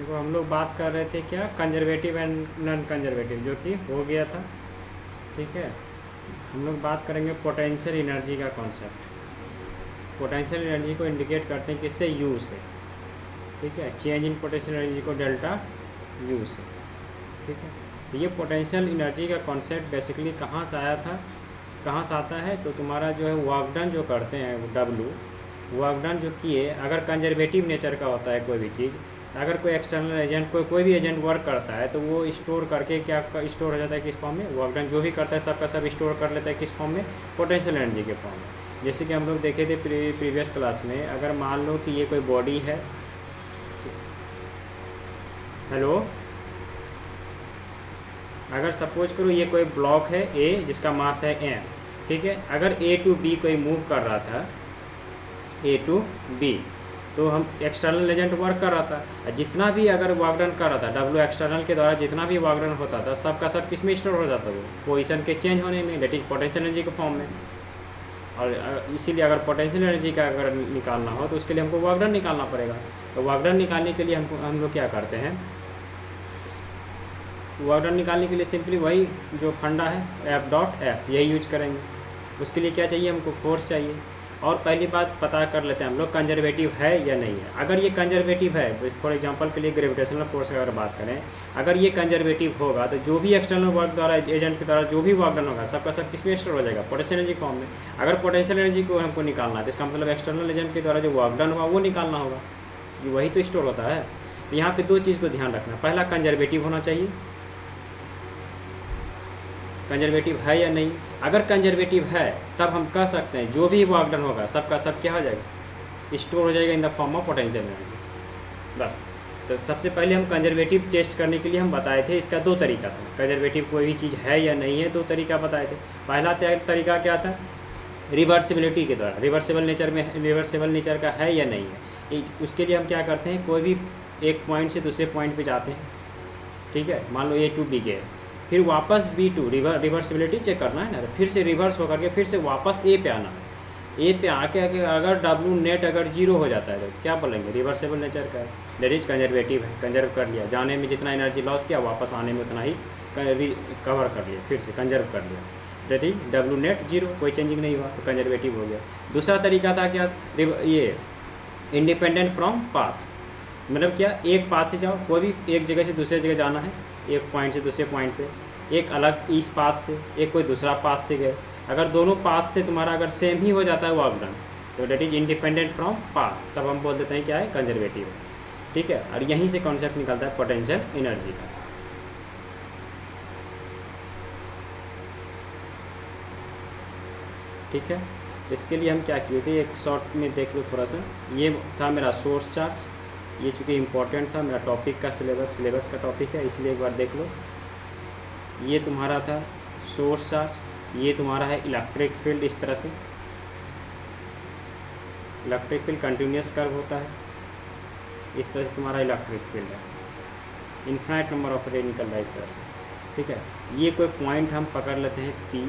देखो हम लोग बात कर रहे थे क्या, कंजर्वेटिव एंड नॉन कंजर्वेटिव, जो कि हो गया था। ठीक है, हम लोग बात करेंगे पोटेंशियल एनर्जी का कॉन्सेप्ट। पोटेंशियल एनर्जी को इंडिकेट करते हैं किससे, यू से। ठीक है, चेंज इन पोटेंशियल एनर्जी को डेल्टा यू से। ठीक है, तो ये पोटेंशियल एनर्जी का कॉन्सेप्ट बेसिकली कहाँ से आया था, कहाँ से आता है, तो तुम्हारा जो है वर्क डन जो करते हैं डब्लू, वर्क डन जो किए, अगर कंजर्वेटिव नेचर का होता है कोई भी चीज़, अगर कोई एक्सटर्नल एजेंट कोई भी एजेंट वर्क करता है तो वो स्टोर करके क्या स्टोर हो जाता है, किस फॉर्म में, वर्क डन जो भी करता है सबका सब स्टोर कर लेता है किस फॉर्म में, पोटेंशियल एनर्जी के फॉर्म में। जैसे कि हम लोग देखे थे प्रीवियस क्लास में, अगर मान लो कि ये कोई बॉडी है, हेलो, अगर सपोज करो ये कोई ब्लॉक है ए जिसका मास है एम। ठीक है, अगर ए टू बी कोई मूव कर रहा था, ए टू बी, तो हम एक्सटर्नल एजेंट वर्क कर रहा था, जितना भी अगर वर्कडन कर रहा था डब्ल्यू एक्सटर्नल के द्वारा जितना भी वर्कडन होता था सबका सब किस में स्टोर हो जाता, वो पोजीशन के चेंज होने में, दैट इज पोटेंशियल एनर्जी के फॉर्म में। और इसीलिए अगर पोटेंशियल एनर्जी का अगर निकालना हो तो उसके लिए हमको वर्कडन निकालना पड़ेगा। तो वर्कडन निकालने के लिए हम लोग क्या करते हैं, वर्कडन निकालने के लिए सिंपली वही जो फंडा है एफ डॉट एस, यही यूज करेंगे। उसके लिए क्या चाहिए, हमको फोर्स चाहिए। और पहली बात पता कर लेते हैं हम लोग कंजर्वेटिव है या नहीं है। अगर ये कंजर्वेटिव है, फॉर एग्जांपल के लिए ग्रेविटेशनल फोर्स का अगर बात करें, अगर ये कंजर्वेटिव होगा तो जो भी एक्सटर्नल वर्क द्वारा एजेंट के द्वारा जो भी वर्क डन होगा सबका सब किस में स्टोर हो जाएगा, पोटेंशियल एनर्जी फॉर्म में। अगर पोटेंशियल एनर्जी को हमको निकालना है तो इसका मतलब एक्सटर्नल एजेंट के द्वारा जो वर्क डन होगा वो निकालना होगा, ये वही तो स्टोर होता है। तो यहाँ पर दो चीज़ को ध्यान रखना, पहला कंजर्वेटिव होना चाहिए, कंजर्वेटिव है या नहीं। अगर कंजर्वेटिव है तब हम कह सकते हैं जो भी वर्क डन होगा सबका सब क्या हो जाएगा, स्टोर हो जाएगा इन the form of potential energy. बस, तो सबसे पहले हम कंजर्वेटिव टेस्ट करने के लिए हम बताए थे, इसका दो तरीका था, कंजर्वेटिव कोई भी चीज़ है या नहीं है, दो तरीका बताए थे। पहला तरीका क्या था, रिवर्सिबिलिटी के द्वारा, रिवर्सिबल नेचर में, रिवर्सिबल नेचर का है या नहीं है। उसके लिए हम क्या करते हैं, कोई भी एक पॉइंट से दूसरे पॉइंट पर जाते हैं। ठीक है, मान लो ए टू बी गए, फिर वापस बी टू, रिवर्सिबिलिटी चेक करना है ना, तो फिर से रिवर्स होकर के फिर से वापस ए पे आना है। ए पे आके अगर डब्ल्यू नेट अगर जीरो हो जाता है तो क्या बोलेंगे, रिवर्सिबल नेचर का है, दैट इज कंजर्वेटिव है, कंजर्व कर लिया, जाने में जितना एनर्जी लॉस किया वापस आने में उतना ही कवर कर लिया, फिर से कंजर्व कर लिया, that is W net zero, कोई चेंजिंग नहीं हुआ तो कंजर्वेटिव हो गया। दूसरा तरीका था क्या, ये इंडिपेंडेंट फ्रॉम पाथ, मतलब क्या, एक पाथ से जाओ, कोई भी एक जगह से दूसरे जगह जाना है, एक पॉइंट से दूसरे पॉइंट पे, एक अलग इस पाथ से, एक कोई दूसरा पाथ से गए, अगर दोनों पाथ से तुम्हारा अगर सेम ही हो जाता है वर्क डन तो that is independent from path, तब हम बोल देते हैं क्या है, कंजर्वेटिव है। ठीक है, और यहीं से कॉन्सेप्ट निकलता है पोटेंशियल एनर्जी का। ठीक है, इसके लिए हम क्या किए थे, एक शॉर्ट में देख लो थोड़ा सा। ये था मेरा सोर्स चार्ज, ये चूँकि इम्पोर्टेंट था मेरा टॉपिक का, सिलेबस का टॉपिक है, इसलिए एक बार देख लो। ये तुम्हारा था सोर्स चार्ज, ये तुम्हारा है इलेक्ट्रिक फील्ड, इस तरह से इलेक्ट्रिक फील्ड कंटिन्यूस कर्व होता है, इस तरह से तुम्हारा इलेक्ट्रिक फील्ड है, इन्फिनाइट नंबर ऑफ रे निकल रहा है इस तरह से। ठीक है, ये कोई पॉइंट हम पकड़ लेते हैं पी,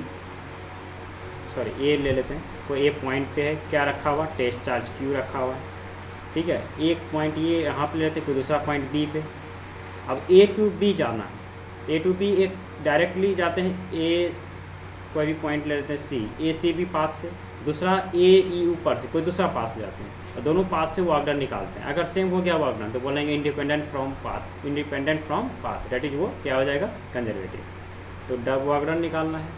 सॉरी ए ले लेते हैं, कोई ए पॉइंट पे है, क्या रखा हुआ, टेस्ट चार्ज क्यू रखा हुआ है। ठीक है, एक पॉइंट ये यहाँ पे लेते हैं, कोई दूसरा पॉइंट बी पे। अब ए टू बी जाना है, ए टू बी एक डायरेक्टली जाते हैं, ए कोई भी पॉइंट ले लेते हैं सी, ए सी बी पाथ से, दूसरा ए ई ऊपर से कोई दूसरा पाथ से जाते हैं, और दोनों पाथ से वर्क डन निकालते हैं। अगर सेम हो गया वर्क डन तो बोलेंगे independent from path, independent from path, that is वो क्या हो जाएगा, कंजर्वेटिव। तो डब वर्क डन निकालना है,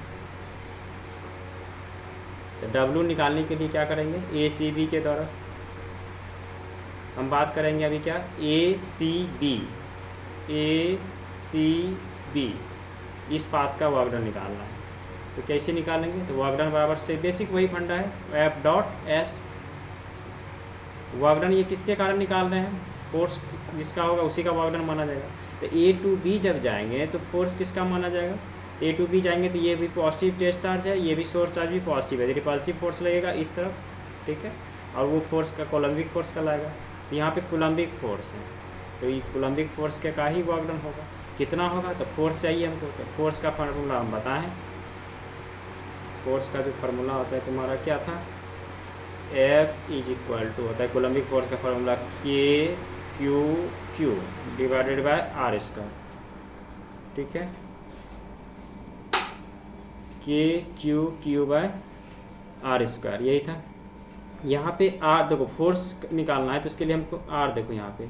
तो डब्ल्यू निकालने के लिए क्या करेंगे, ए सी बी के द्वारा हम बात करेंगे अभी क्या, ए सी बी, ए सी बी, इस पाथ का वर्क डन निकालना है। तो कैसे निकालेंगे, तो वर्क डन बराबर से बेसिक वही फंडा है, F dot S, work done ये किसके कारण निकाल रहे हैं, फोर्स जिसका होगा उसी का वर्क डन माना जाएगा। तो ए टू बी जब जाएंगे तो फोर्स किसका माना जाएगा, ए टू बी जाएंगे तो ये भी पॉजिटिव टेस्ट चार्ज है, ये भी सोर्स चार्ज भी पॉजिटिव है, रिपल्सिव फोर्स लगेगा इस तरफ। ठीक है, और वो फोर्स का कोलम्बिक फोर्स का लाएगा, तो यहाँ पे कोलम्बिक फोर्स है, तो ये कोलम्बिक फोर्स के का ही वर्क डन होगा, कितना होगा, तो फोर्स चाहिए हमको, तो फोर्स का फार्मूला हम बताएं। फोर्स का जो फार्मूला होता है तुम्हारा क्या था, F इज इक्वल टू होता है कोलम्बिक फोर्स का formula, K Q Q divided by R square, ठीक है, K Q Q by R square, यही था। यहाँ पे आर देखो फोर्स निकालना है तो इसके लिए हमको आर देखो यहाँ पे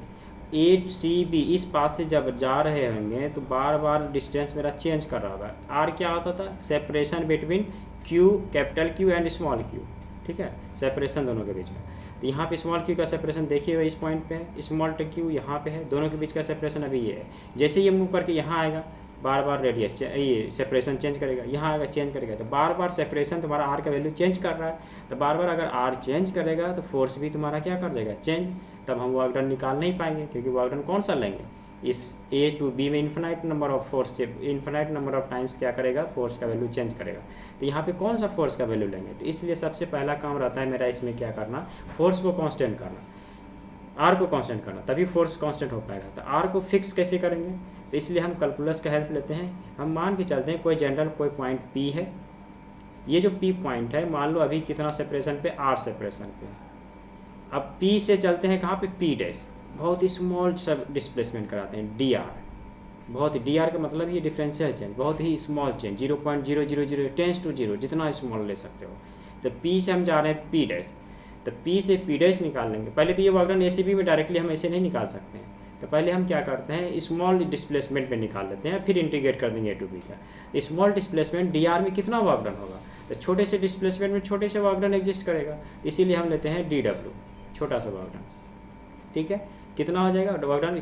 8 CB इस पास से जब जा रहे होंगे तो बार बार डिस्टेंस मेरा चेंज कर रहा होगा। आर क्या होता था, separation between Q capital Q and small Q, ठीक है, सेपरेशन दोनों के बीच का। तो यहाँ पे स्मॉल क्यू का सेपरेशन देखिए इस पॉइंट पे है, स्मॉल क्यू यहाँ पे है, दोनों के बीच का सेपरेशन अभी ये है। जैसे ये मूव करके यहाँ आएगा बार बार रेडियस ये सेपरेशन चेंज करेगा, यहाँ आएगा चेंज करेगा, तो बार बार सेपरेशन तुम्हारा आर का वैल्यू चेंज कर रहा है। तो बार बार अगर आर चेंज करेगा तो फोर्स भी तुम्हारा क्या कर जाएगा, चेंज। तब हम वर्क डन निकाल नहीं पाएंगे क्योंकि वर्क डन कौन सा लेंगे, इस ए टू बी में इन्फिनाइट नंबर ऑफ फोर्स से इन्फिनाइट नंबर ऑफ टाइम्स क्या करेगा, फोर्स का वैल्यू चेंज करेगा। तो यहाँ पे कौन सा फोर्स का वैल्यू लेंगे, तो इसलिए सबसे पहला काम रहता है मेरा इसमें क्या करना, फोर्स को कांस्टेंट करना, आर को कांस्टेंट करना, तभी फोर्स कांस्टेंट हो पाएगा। तो आर को फिक्स कैसे करेंगे, तो इसलिए हम कैलकुलस का हेल्प लेते हैं। हम मान के चलते हैं कोई जनरल कोई पॉइंट पी है, ये जो पी पॉइंट है मान लो अभी कितना सेपरेशन पे, आर सेपरेशन पे। अब पी से चलते हैं कहाँ पे, पी डैश, बहुत ही स्मॉल सब डिस्प्लेसमेंट कराते हैं डी आर, बहुत ही डी आर का मतलब ये डिफरेंशियल चेंज, बहुत ही स्मॉल चेंज 0.000 टेंस टू 0, जितना स्मॉल ले सकते हो। तो पी से हम जा रहे हैं पी डैश, तो पी से पी डैश निकाल लेंगे। पहले तो ये वर्क डन एसीबी में डायरेक्टली हम ऐसे नहीं निकाल सकते हैं, तो पहले हम क्या करते हैं स्मॉल डिस्प्लेसमेंट में निकाल लेते हैं, फिर इंटीग्रेट कर देंगे ए टू बी का। स्मॉल डिस्प्लेसमेंट डी आर में कितना वर्क डन होगा, तो छोटे से डिस्प्लेसमेंट में छोटे से वर्क डन एग्जिस्ट करेगा, इसीलिए हम लेते हैं डी डब्ल्यू, छोटा सा वर्क डन, ठीक है। कितना हो जाएगा work done,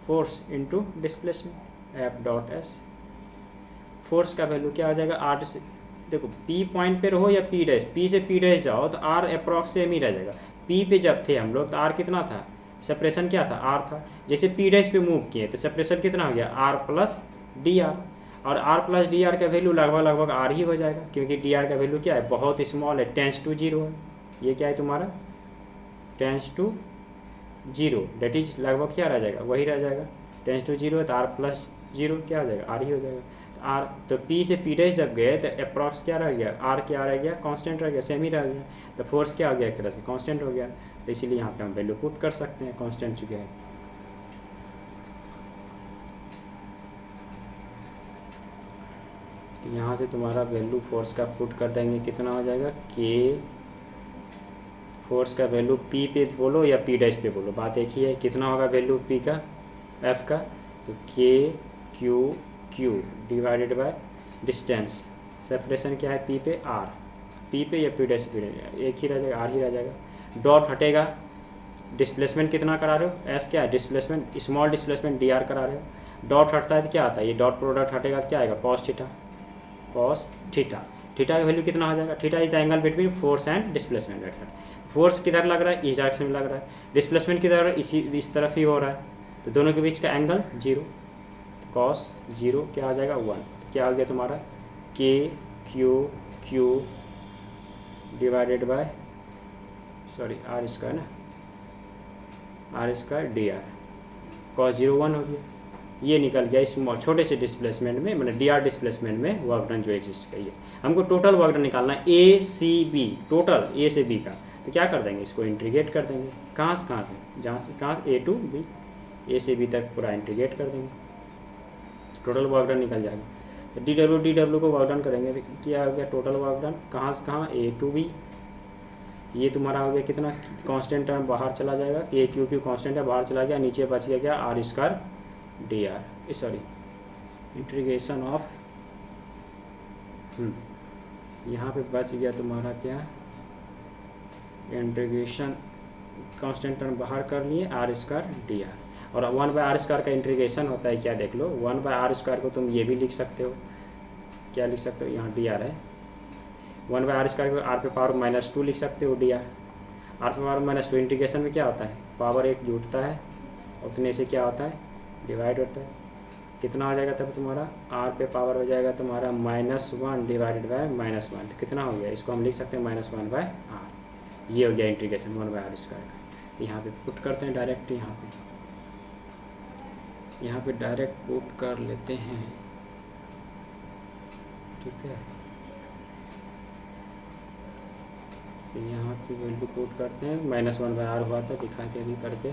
force into displacement F dot S. Force का वैल्यू क्या हो जाएगा, 8 से देखो पी पॉइंट पे रहो या पी डैश, पी से पी डैश जाओ तो आर अप्रॉक्स सेम ही रह जाएगा। पी पे जब थे हम लोग तो आर कितना था, सेपरेशन क्या था, आर था। जैसे पी डैश पे मूव किए तो सेपरेशन कितना हो गया, आर प्लस डी आर, और आर प्लस डी आर का वैल्यू लगभग आर ही हो जाएगा क्योंकि डी आर का वैल्यू क्या है, बहुत स्मॉल है, टेंस टू 0 है। ये क्या है तुम्हारा, टेंस टू 0, डेट इज लगभग क्या रह जाएगा, वही रह जाएगा, टेंस टू 0 है तो आर प्लस 0 क्या हो जाएगा, आर ही हो जाएगा। आर तो पी से पी डैश जब गए तो अप्रॉक्स क्या रह गया, आर क्या रह गया, कांस्टेंट रह गया, सेम ही रह गया। तो फोर्स क्या हो गया, एक तरह से कांस्टेंट हो गया। तो इसीलिए यहाँ पे हम वैल्यू पुट कर सकते हैं, कांस्टेंट चुके हैं। तो यहाँ से तुम्हारा वैल्यू फोर्स का पुट कर देंगे, कितना हो जाएगा, के फोर्स का वैल्यू पी पे बोलो या पी डैश पे बोलो, बात एक ही है। कितना होगा वैल्यू पी का, एफ का, तो K Q Q divided by distance, separation क्या है पी पे, आर, पी पे या पी डैश पे एक ही रह जाएगा, आर ही रह जाएगा। डॉट हटेगा, डिस्प्लेसमेंट कितना करा रहे हो, एस क्या है displacement, small displacement D R करा रहे हो। डॉट हटता है तो क्या आता है, ये डॉट प्रोडक्ट हटेगा तो क्या आएगा, cos theta, cos theta. Theta का वैल्यू कितना हो जाएगा, theta is the angle between force and displacement vector. Force किधर लग रहा है, इस डायरेक्शन में लग रहा है, डिस्प्लेसमेंट किधर है, इस तरफ ही हो रहा है, तो दोनों के बीच का एंगल 0, कॉस 0 क्या हो जाएगा 1। तो क्या हो गया तुम्हारा, k Q Q divided by sorry r square ना, r square D r, cos 0 1 हो गया। ये निकल गया स्मॉल छोटे से डिस्प्लेसमेंट में, मतलब डी आर डिस्प्लेसमेंट में वर्क डन जो एग्जिस्ट करिए। हमको टोटल वर्क डन निकालना है ए सी बी, टोटल ए से बी का। तो क्या कर देंगे, इसको इंटीग्रेट कर देंगे, कहाँ से जहाँ से कहाँ, ए टू बी, ए से बी तक पूरा इंटीग्रेट कर देंगे, टोटल वर्क डन निकल जाएगा। तो डी डब्ल्यू को वर्क डन करेंगे तो क्या हो गया, टोटल वर्क डन कहाँ से कहाँ, ए टू बी, ये तुम्हारा हो गया कितना, कांस्टेंट टर्म बाहर चला जाएगा, ए क्यू क्यू कांस्टेंट है बाहर चला गया, नीचे बच गया क्या, R square D R, sorry integration of, यहाँ पे बच गया तुम्हारा क्या, इंटीग्रेशन कांस्टेंट टर्म बाहर कर लिए, आर स्क्वायर डी आर, और 1/r स्क्वायर का इंटीग्रेशन होता है क्या देख लो, 1/r स्क्वायर को तुम ये भी लिख सकते हो, क्या लिख सकते हो, यहाँ डी आर है, 1/r स्क्वायर को आर पे पावर -2 लिख सकते हो, डी आर पे पावर -2 इंटीग्रेशन में क्या होता है, पावर एक जुड़ता है, उतने से क्या होता है, डिवाइड होता है। कितना हो जाएगा तब तुम्हारा, आर पे पावर हो जाएगा तुम्हारा -1 डिवाइडेड बाय -1, तो कितना हो गया, इसको हम लिख सकते हैं -1/r, ये हो गया इंटीग्रेशन 1/r स्क्वायर का। यहाँ पे पुट करते हैं डायरेक्ट, यहाँ पे डायरेक्ट पुट कर लेते हैं, ठीक है। तो यहाँ पे वैल्यू पुट करते हैं, -1/r हुआ था, दिखाते अभी करके,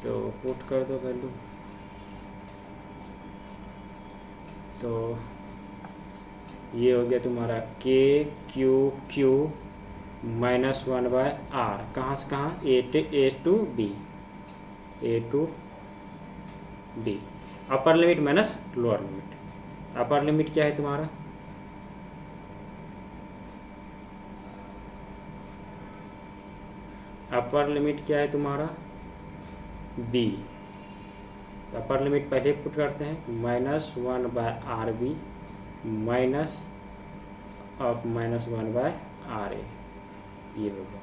तो पुट कर दो वैल्यू, तो ये हो गया तुम्हारा के क्यू क्यू -1/r, कहाँ से कहाँ, A to B, A to B, upper limit minus lower limit. Upper limit क्या है तुम्हारा, अपर लिमिट क्या है तुम्हारा b, तो अपर लिमिट पहले पुट करते हैं, -1/rb माइनस ऑफ -1/ra, ये हो गया।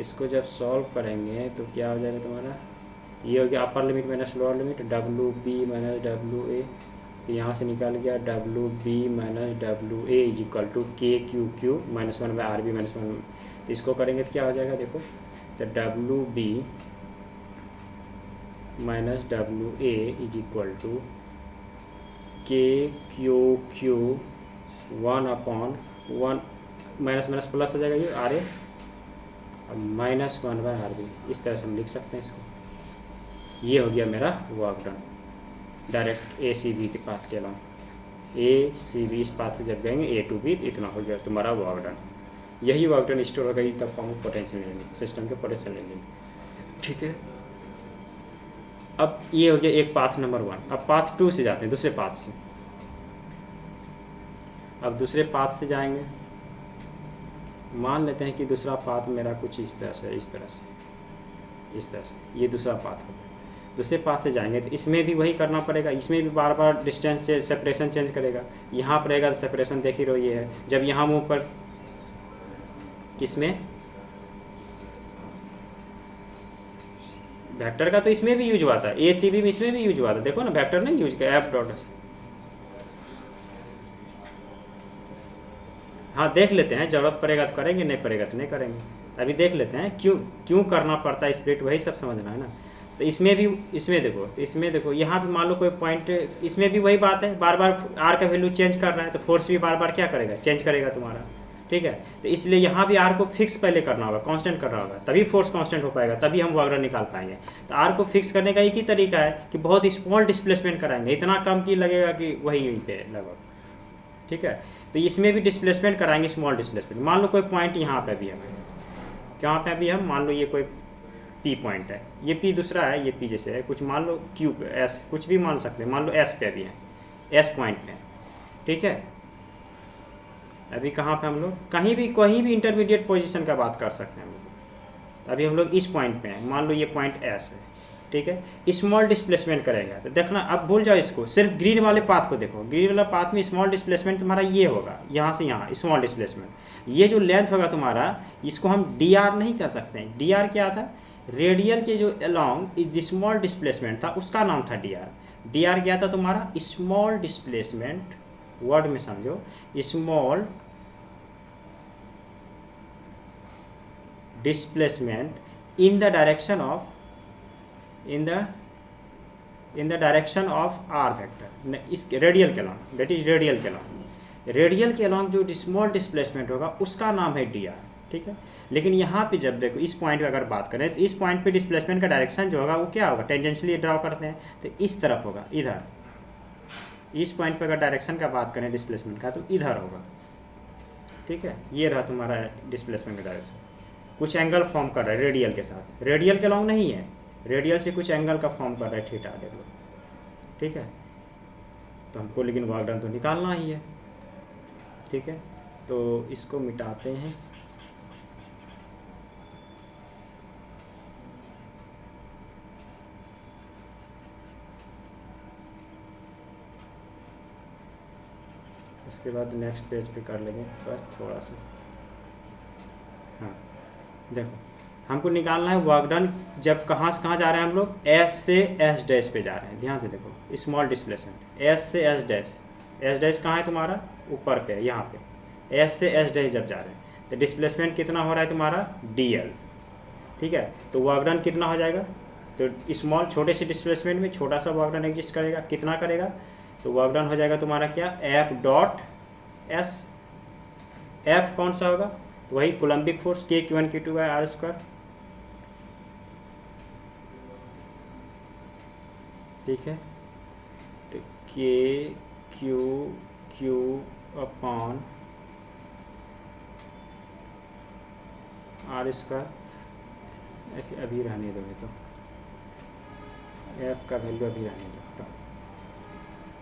इसको जब सॉल्व करेंगे तो क्या हो जाएगा तुम्हारा, ये हो गया upper limit minus lower limit, WB minus WA, यहाँ से निकल गया WB minus WA is equal to KQQ -1/RB -1, तो इसको करेंगे तो क्या हो जाएगा देखो, तो WB minus WA is equal to KQQ 1/1 minus minus plus हो जाएगा ये RA -1/RB, इस तरह से हम लिख सकते हैं इसको। ये हो गया मेरा वर्क डन डायरेक्ट ACB के पाथ के अलावा, ACB इस पाथ से जब गएंगे A to B, इतना हो गया तुम्हारा वर्क डन। यही वर्क डन स्टोर हो गई तब form of potential energy, system के पोटेंशियल एनर्जी, ठीक है। अब ये हो गया एक पाथ नंबर 1। अब पाथ 2 से जाते हैं, दूसरे पाथ से। अब दूसरे पाथ से जाएंगे, मान लेते हैं कि दूसरा पाथ मेरा कुछ इस तरह से, इस तरह से, इस तरह से, ये दूसरा पाथ हो गया। दूसरे पाथ से जाएंगे तो इसमें भी वही करना पड़ेगा, इसमें भी बार बार डिस्टेंस से सेपरेशन चेंज करेगा। यहाँ पर रहेगा तो सेपरेशन देख ही रहो ये है, जब यहाँ मुँह पर किसमें वेक्टर का तो इसमें भी यूज हुआ था, ACB में इसमें भी यूज हुआ था, देखो ना वेक्टर नहीं यूज किया, F डॉट। हाँ देख लेते हैं, ज़रूरत पड़ेगा तो करेंगे, नहीं पड़ेगा तो नहीं करेंगे। अभी देख लेते हैं क्यों क्यों करना पड़ता है स्प्लिट, वही सब समझना है ना। तो इसमें भी, इसमें देखो, तो इसमें देखो, यहाँ पे मान लो कोई पॉइंट, इसमें भी वही बात है, बार बार R का वैल्यू चेंज कर रहा है, तो फोर्स भी बार बार क्या करेगा, चेंज करेगा तुम्हारा, ठीक है। तो इसलिए यहाँ भी R को फिक्स पहले करना होगा, कांस्टेंट करना होगा, तभी फोर्स कांस्टेंट हो पाएगा, तभी हम वर्क डन निकाल पाएंगे। तो R को फिक्स करने का एक ही तरीका है कि बहुत स्मॉल डिस्प्लेसमेंट कराएंगे, इतना कम की लगेगा कि वही यहीं पे लगभग, ठीक है। तो इसमें भी डिस्प्लेसमेंट कराएंगे, स्मॉल डिस्प्लेसमेंट। मान लो कोई पॉइंट यहाँ पे भी है, कहाँ पे भी हम, मान लो ये कोई P पॉइंट है, ये P दूसरा है, ये P जैसे है कुछ, मान लो Q S कुछ भी मान सकते हैं, मान लो S पे भी है, S पॉइंट पे है, ठीक है। अभी कहाँ पे हम लोग, कहीं भी इंटरमीडिएट पोजीशन का बात कर सकते हैं हम लोग। अभी हम लोग इस पॉइंट पे हैं, मान लो ये पॉइंट S है, ठीक है। स्मॉल डिस्प्लेसमेंट करेगा तो देखना, अब भूल जाओ इसको, सिर्फ ग्रीन वाले पाथ को देखो। ग्रीन वाला पाथ में स्मॉल डिस्प्लेसमेंट तुम्हारा ये होगा, यहाँ से यहाँ स्मॉल डिस्प्लेसमेंट। ये जो लेंथ होगा तुम्हारा, इसको हम DR नहीं कह सकते हैं। DR क्या था, रेडियल के जो अलोंग स्मॉल डिस्प्लेसमेंट था उसका नाम था DR। DR क्या था तुम्हारा, स्मॉल डिस्प्लेसमेंट, वर्ड में समझो, small displacement in the direction of, in the direction of R vector, इस रेडियल के अलॉन्ग, दैट इज रेडियल के अलॉन्ग। रेडियल के अलॉन्ग जो स्मॉल डिस्प्लेसमेंट होगा उसका नाम है DR, ठीक है। लेकिन यहाँ पे जब देखो इस पॉइंट पे अगर बात करें तो इस पॉइंट पे डिस्प्लेसमेंट का डायरेक्शन जो होगा वो क्या होगा, टेंजेंशियली ड्रॉ करते हैं तो इस तरफ होगा, इधर। इस पॉइंट पे अगर डायरेक्शन का बात करें डिस्प्लेसमेंट का तो इधर होगा, ठीक है। ये रहा तुम्हारा डिस्प्लेसमेंट का डायरेक्शन, कुछ एंगल फॉर्म कर रहा है रेडियल के साथ, रेडियल के अलॉन्ग नहीं है, रेडियल से कुछ एंगल का फॉर्म कर रहा है, थीटा देख लो, ठीक है। तो हमको लेकिन वर्क डन तो निकालना ही है, ठीक है। तो इसको मिटाते हैं, उसके बाद नेक्स्ट पेज पे कर लेंगे बस थोड़ा सा। हाँ देखो, हमको निकालना है वर्क डन जब कहाँ से कहाँ जा रहे हैं हम लोग, S से S डैश पे जा रहे हैं। ध्यान से देखो, स्मॉल डिस्प्लेसमेंट S से S डैश, S डैश कहाँ है तुम्हारा, ऊपर पे है, यहाँ पे। S से S डैश जब जा रहे हैं तो डिस्प्लेसमेंट कितना हो रहा है तुम्हारा, DL, ठीक है। तो वर्क डन कितना हो जाएगा, तो स्मॉल छोटे से डिस्प्लेसमेंट में छोटा सा वर्क डन एग्जिस्ट करेगा, कितना करेगा, तो वर्क डन हो जाएगा तुम्हारा क्या, F डॉट S। F कौन सा होगा, तो वही Coulombic force K Q1 Q2 R square, ठीक है। तो K Q Q upon R square, ऐसे अभी रहने दोगे तो एफ का वैल्यू अभी रहने दो।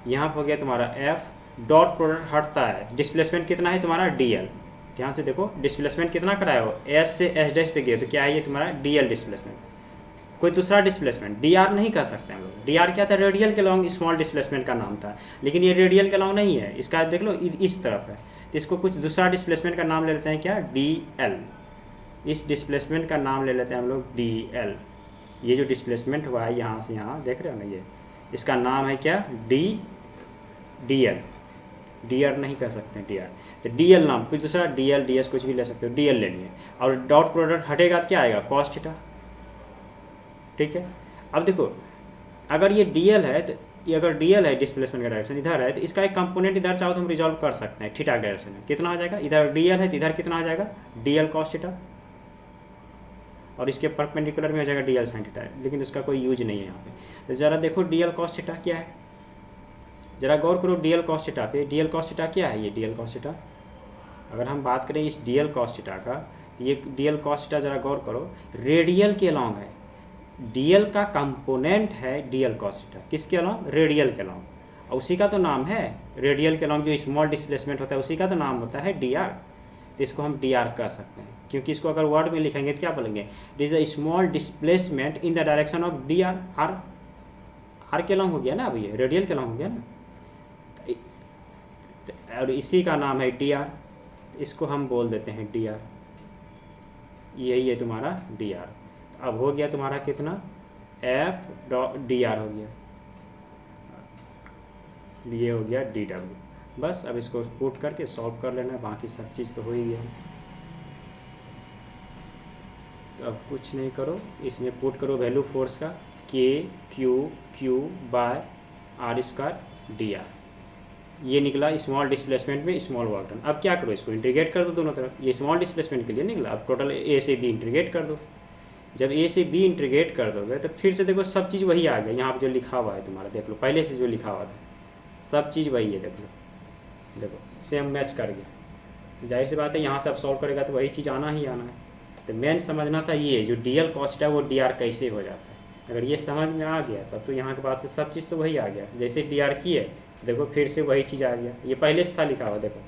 यहाँ हो गया तुम्हारा एफ, डॉट प्रोडक्ट हटता है, डिस्प्लेसमेंट कितना है तुम्हारा डी एल। ध्यान से देखो डिस्प्लेसमेंट कितना कराया हो, एस से एस डैश पे गए तो क्या है ये तुम्हारा डी एल डिस्प्लेसमेंट, कोई दूसरा डिस्प्लेसमेंट डी आर नहीं कर सकते हम लोग। डी आर क्या था, रेडियल के लॉन्ग स्मॉल डिस्प्लेसमेंट का नाम था, लेकिन ये रेडियल के लॉन्ग नहीं है, इसका देख लो इस तरफ है, तो इसको कुछ दूसरा डिस्प्लेसमेंट का नाम ले लेते हैं, क्या, डी एल। इस डिस्प्लेसमेंट का नाम ले लेते हैं हम लोग डी एल। ये जो डिस्प्लेसमेंट हुआ है यहाँ से यहाँ, देख रहे हो ना, ये इसका नाम है क्या, डी एल। डी आर नहीं कर सकते डी आर, तो डी एल नाम, कुछ दूसरा डी एल डी एस कुछ भी ले सकते हो, डी एल ले लिए। और डॉट प्रोडक्ट हटेगा तो क्या आएगा, कॉस थीटा। ठीक है। अब देखो अगर ये डी एल है, तो ये अगर डी एल है डिस्प्लेसमेंट का डायरेक्शन इधर है, तो इसका एक कंपोनेंट इधर चाहो तो हम रिजॉल्व कर सकते हैं थीटा डायरेक्शन में। कितना आ जाएगा, इधर डी एल है तो इधर कितना आ जाएगा, डी एल कॉस थीटा, और इसके परपेंडिकुलर में हो जाएगा डी एल साइन थीटा, लेकिन उसका कोई यूज नहीं है यहाँ पे। तो ज़रा देखो डी एल कॉस थीटा क्या है, ज़रा गौर करो डी एल कॉस थीटा पे। डी एल कॉस थीटा क्या है, ये डी एल कॉस थीटा, अगर हम बात करें इस डी एल कॉस थीटा का, ये डी एल कॉस थीटा ज़रा गौर करो, रेडियल के अलॉन्ग है, डी एल का कंपोनेंट है डी एल कॉस थीटा, किसके अलॉन्ग, रेडियल के अलॉन्ग, और उसी का तो नाम है रेडियल के अलॉन्ग, जो स्मॉल डिस्प्लेसमेंट होता है उसी का तो नाम होता है डी आर। तो इसको हम डी आर कह सकते हैं, क्योंकि इसको अगर वर्ड में लिखेंगे तो क्या बोलेंगे, it is the small displacement in the direction of D R. R के अलॉन्ग हो गया ना, अब ये रेडियल के अलॉन्ग हो गया ना, और इसी का नाम है डी आर, इसको हम बोल देते हैं डी आर। यही है तुम्हारा डी आर। अब हो गया तुम्हारा कितना, एफ डॉट डी आर हो गया, ये हो गया डी डब्ल्यू। बस अब इसको पुट करके सॉल्व कर लेना, बाकी सब चीज़ तो हो ही गया। तो अब कुछ नहीं करो, इसमें पुट करो वैल्यू फोर्स का, K Q Q by R square D R. ये निकला स्मॉल डिस्प्लेसमेंट में स्मॉल वर्क डन। अब क्या करो, इसको इंटीग्रेट कर दो दोनों तरफ, ये स्मॉल डिस्प्लेसमेंट के लिए निकला, अब टोटल ए से बी इंटीग्रेट कर दो। जब ए से बी इंटीग्रेट कर दोगे तो फिर से देखो सब चीज़ वही आ गया, यहाँ पर जो लिखा हुआ है तुम्हारा, देख लो पहले से जो लिखा हुआ था सब चीज़ वही है, देख लो, देखो सेम मैच कर गया। तो जाहिर सी बात है यहाँ से अब सॉल्व करेगा तो वही चीज़ आना ही आना है। तो मेन समझना था ये जो डी एल कॉस्ट है वो डी आर कैसे हो जाता है, अगर ये समझ में आ गया तब तो यहाँ के बाद से सब चीज़ तो वही आ गया। जैसे डी आर की है देखो फिर से वही चीज़ आ गया, ये पहले से था लिखा हुआ देखो,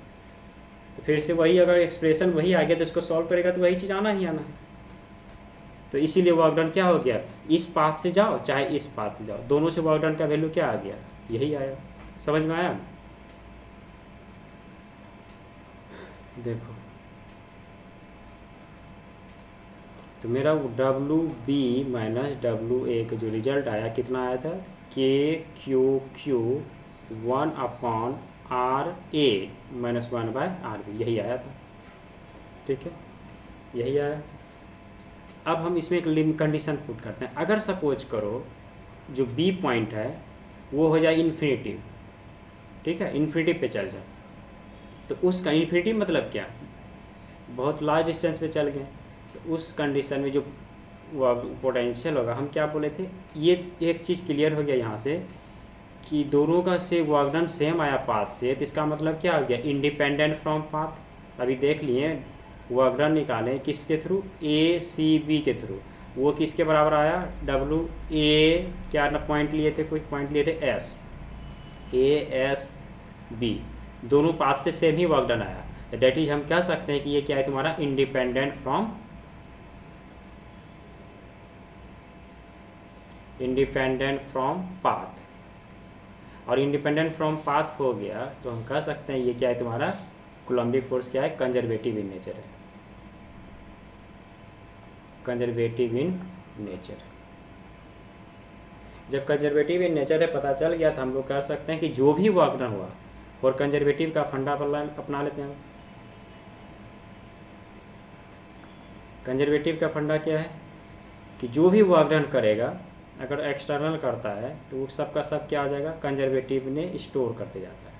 तो फिर से वही अगर एक्सप्रेशन वही आ गया तो इसको सॉल्व करेगा तो वही चीज़ आना ही आना है। तो इसीलिए वर्क डन क्या हो गया, इस पाथ से जाओ चाहे इस पाथ से जाओ, दोनों से वर्क डन का वैल्यू क्या आ गया, यही आया। समझ में आया, देखो तो मेरा W B minus W A का जो रिजल्ट आया कितना आया था, K Q Q 1 upon R A minus 1 by R B, यही आया था। ठीक है, यही आया। अब हम इसमें एक कंडीशन पुट करते हैं, अगर सपोज करो जो बी पॉइंट है वो हो जाए इन्फिनिटिव, ठीक है, इन्फिनिटिव पे चल जाए, तो उसका इन्फिनिटिव मतलब क्या, बहुत लार्ज डिस्टेंस पे चल गए, तो उस कंडीशन में जो पोटेंशियल होगा, हम क्या बोले थे, ये एक चीज़ क्लियर हो गया यहाँ से कि दोनों का से वर्क डन सेम आया पाथ से, तो इसका मतलब क्या हो गया, इंडिपेंडेंट फ्रॉम पाथ। अभी देख लिए वर्क डन निकालें किसके थ्रू, ए सी बी के थ्रू, वो किसके बराबर आया, डब्लू ए क्या ना पॉइंट लिए थे, कुछ पॉइंट लिए थे एस, ए एस बी, दोनों पाथ से सेम ही वर्क डन आया। तो डेट इज हम कह सकते हैं कि ये क्या है तुम्हारा इंडिपेंडेंट फ्रॉम पाथ। और इंडिपेंडेंट फ्रॉम पाथ हो गया तो हम कह सकते हैं ये क्या है तुम्हारा कूलम्बिक फोर्स क्या है, कंजर्वेटिव इन नेचर है, कंजर्वेटिव इन नेचर। जब कंजर्वेटिव इन नेचर है पता चल गया तो हम लोग कर सकते हैं कि जो भी वर्क डन हुआ और कंजर्वेटिव का फंडा अपना लेते हैं। कंजर्वेटिव का फंडा क्या है कि जो भी वर्क डन करेगा अगर एक्सटर्नल करता है तो वो सब का सब क्या हो जाएगा, कंजर्वेटिव ने स्टोर करते जाता है,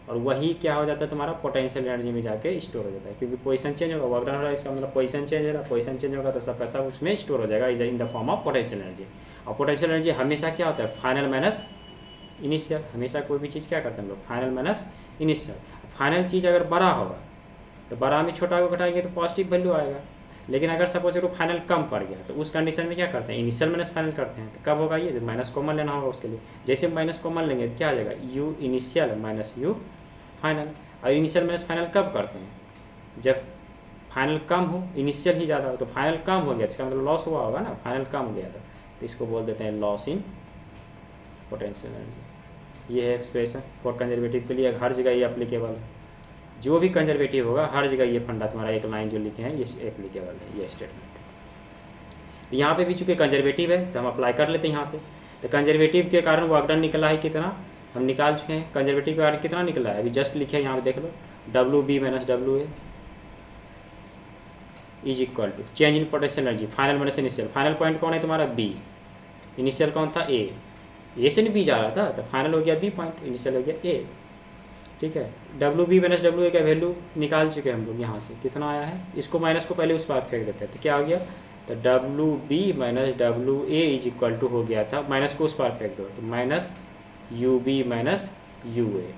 और वही क्या हो जाता है तुम्हारा पोटेंशियल एनर्जी में जाके स्टोर हो जाता है, क्योंकि पोजीशन चेंज होगा, वर्क डन हो रहा है इसका मतलब पोजीशन चेंज हो रहा है, पोजीशन चेंज होगा तो सबका सब उसमें स्टोर हो जाएगा इन the form of potential energy. और पोटेंशियल एनर्जी हमेशा क्या होता है, फाइनल माइनस इनिशियल। हमेशा कोई भी चीज़ क्या करते हैं हम लोग, फाइनल माइनस इनिशियल। फाइनल चीज़ अगर बड़ा होगा तो बड़ा में छोटा को घटाएंगे तो पॉजिटिव वैल्यू आएगा। लेकिन अगर सपोज करो फाइनल कम पड़ गया तो उस कंडीशन में क्या करते हैं, इनिशियल माइनस फाइनल करते हैं। तो कब होगा ये, माइनस कॉमन लेना होगा उसके लिए। जैसे माइनस कॉमन लेंगे तो क्या आ जाएगा, you initial minus you final. और इनिशियल माइनस फाइनल कब करते हैं, जब फाइनल कम हो, इनिशियल ही ज़्यादा हो। तो फाइनल कम हो गया इसका मतलब लॉस हुआ होगा ना, फाइनल कम हो गया तो इसको बोल देते हैं लॉस इन पोटेंशियल एनर्जी। ये है एक्सप्रेशन फॉर कंजर्वेटिव के लिए। हर जगह ये अप्लीकेबल है, जो भी कंजर्वेटिव होगा हर जगह ये फंडा तुम्हारा एक लाइन जो लिखे हैं ये एप्लीकेबल है, ये स्टेटमेंट। तो यहाँ पे भी चूँकि कंजर्वेटिव है तो हम अप्लाई कर लेते हैं यहाँ से। तो कंजर्वेटिव के कारण वर्क डन निकला है कितना, हम निकाल चुके हैं। कंजर्वेटिव के कारण कितना निकला है अभी जस्ट लिखे हैं यहाँ पे देख लो, W B minus W A is equal to change in potential energy final minus initial. Final point कौन है तुम्हारा, बी। इनिशियल कौन था, ए से नहीं बी जा रहा था तो फाइनल हो गया बी पॉइंट, इनिशियल हो गया ए। ठीक है, W B minus W A का वैल्यू निकाल चुके हैं हम लोग यहाँ से, कितना आया है। इसको माइनस को पहले उस पार फेंक देते हैं तो क्या हो गया, तो W B minus W A is equal to हो गया था, माइनस को उस पार फेंक दो तो minus U B minus U A,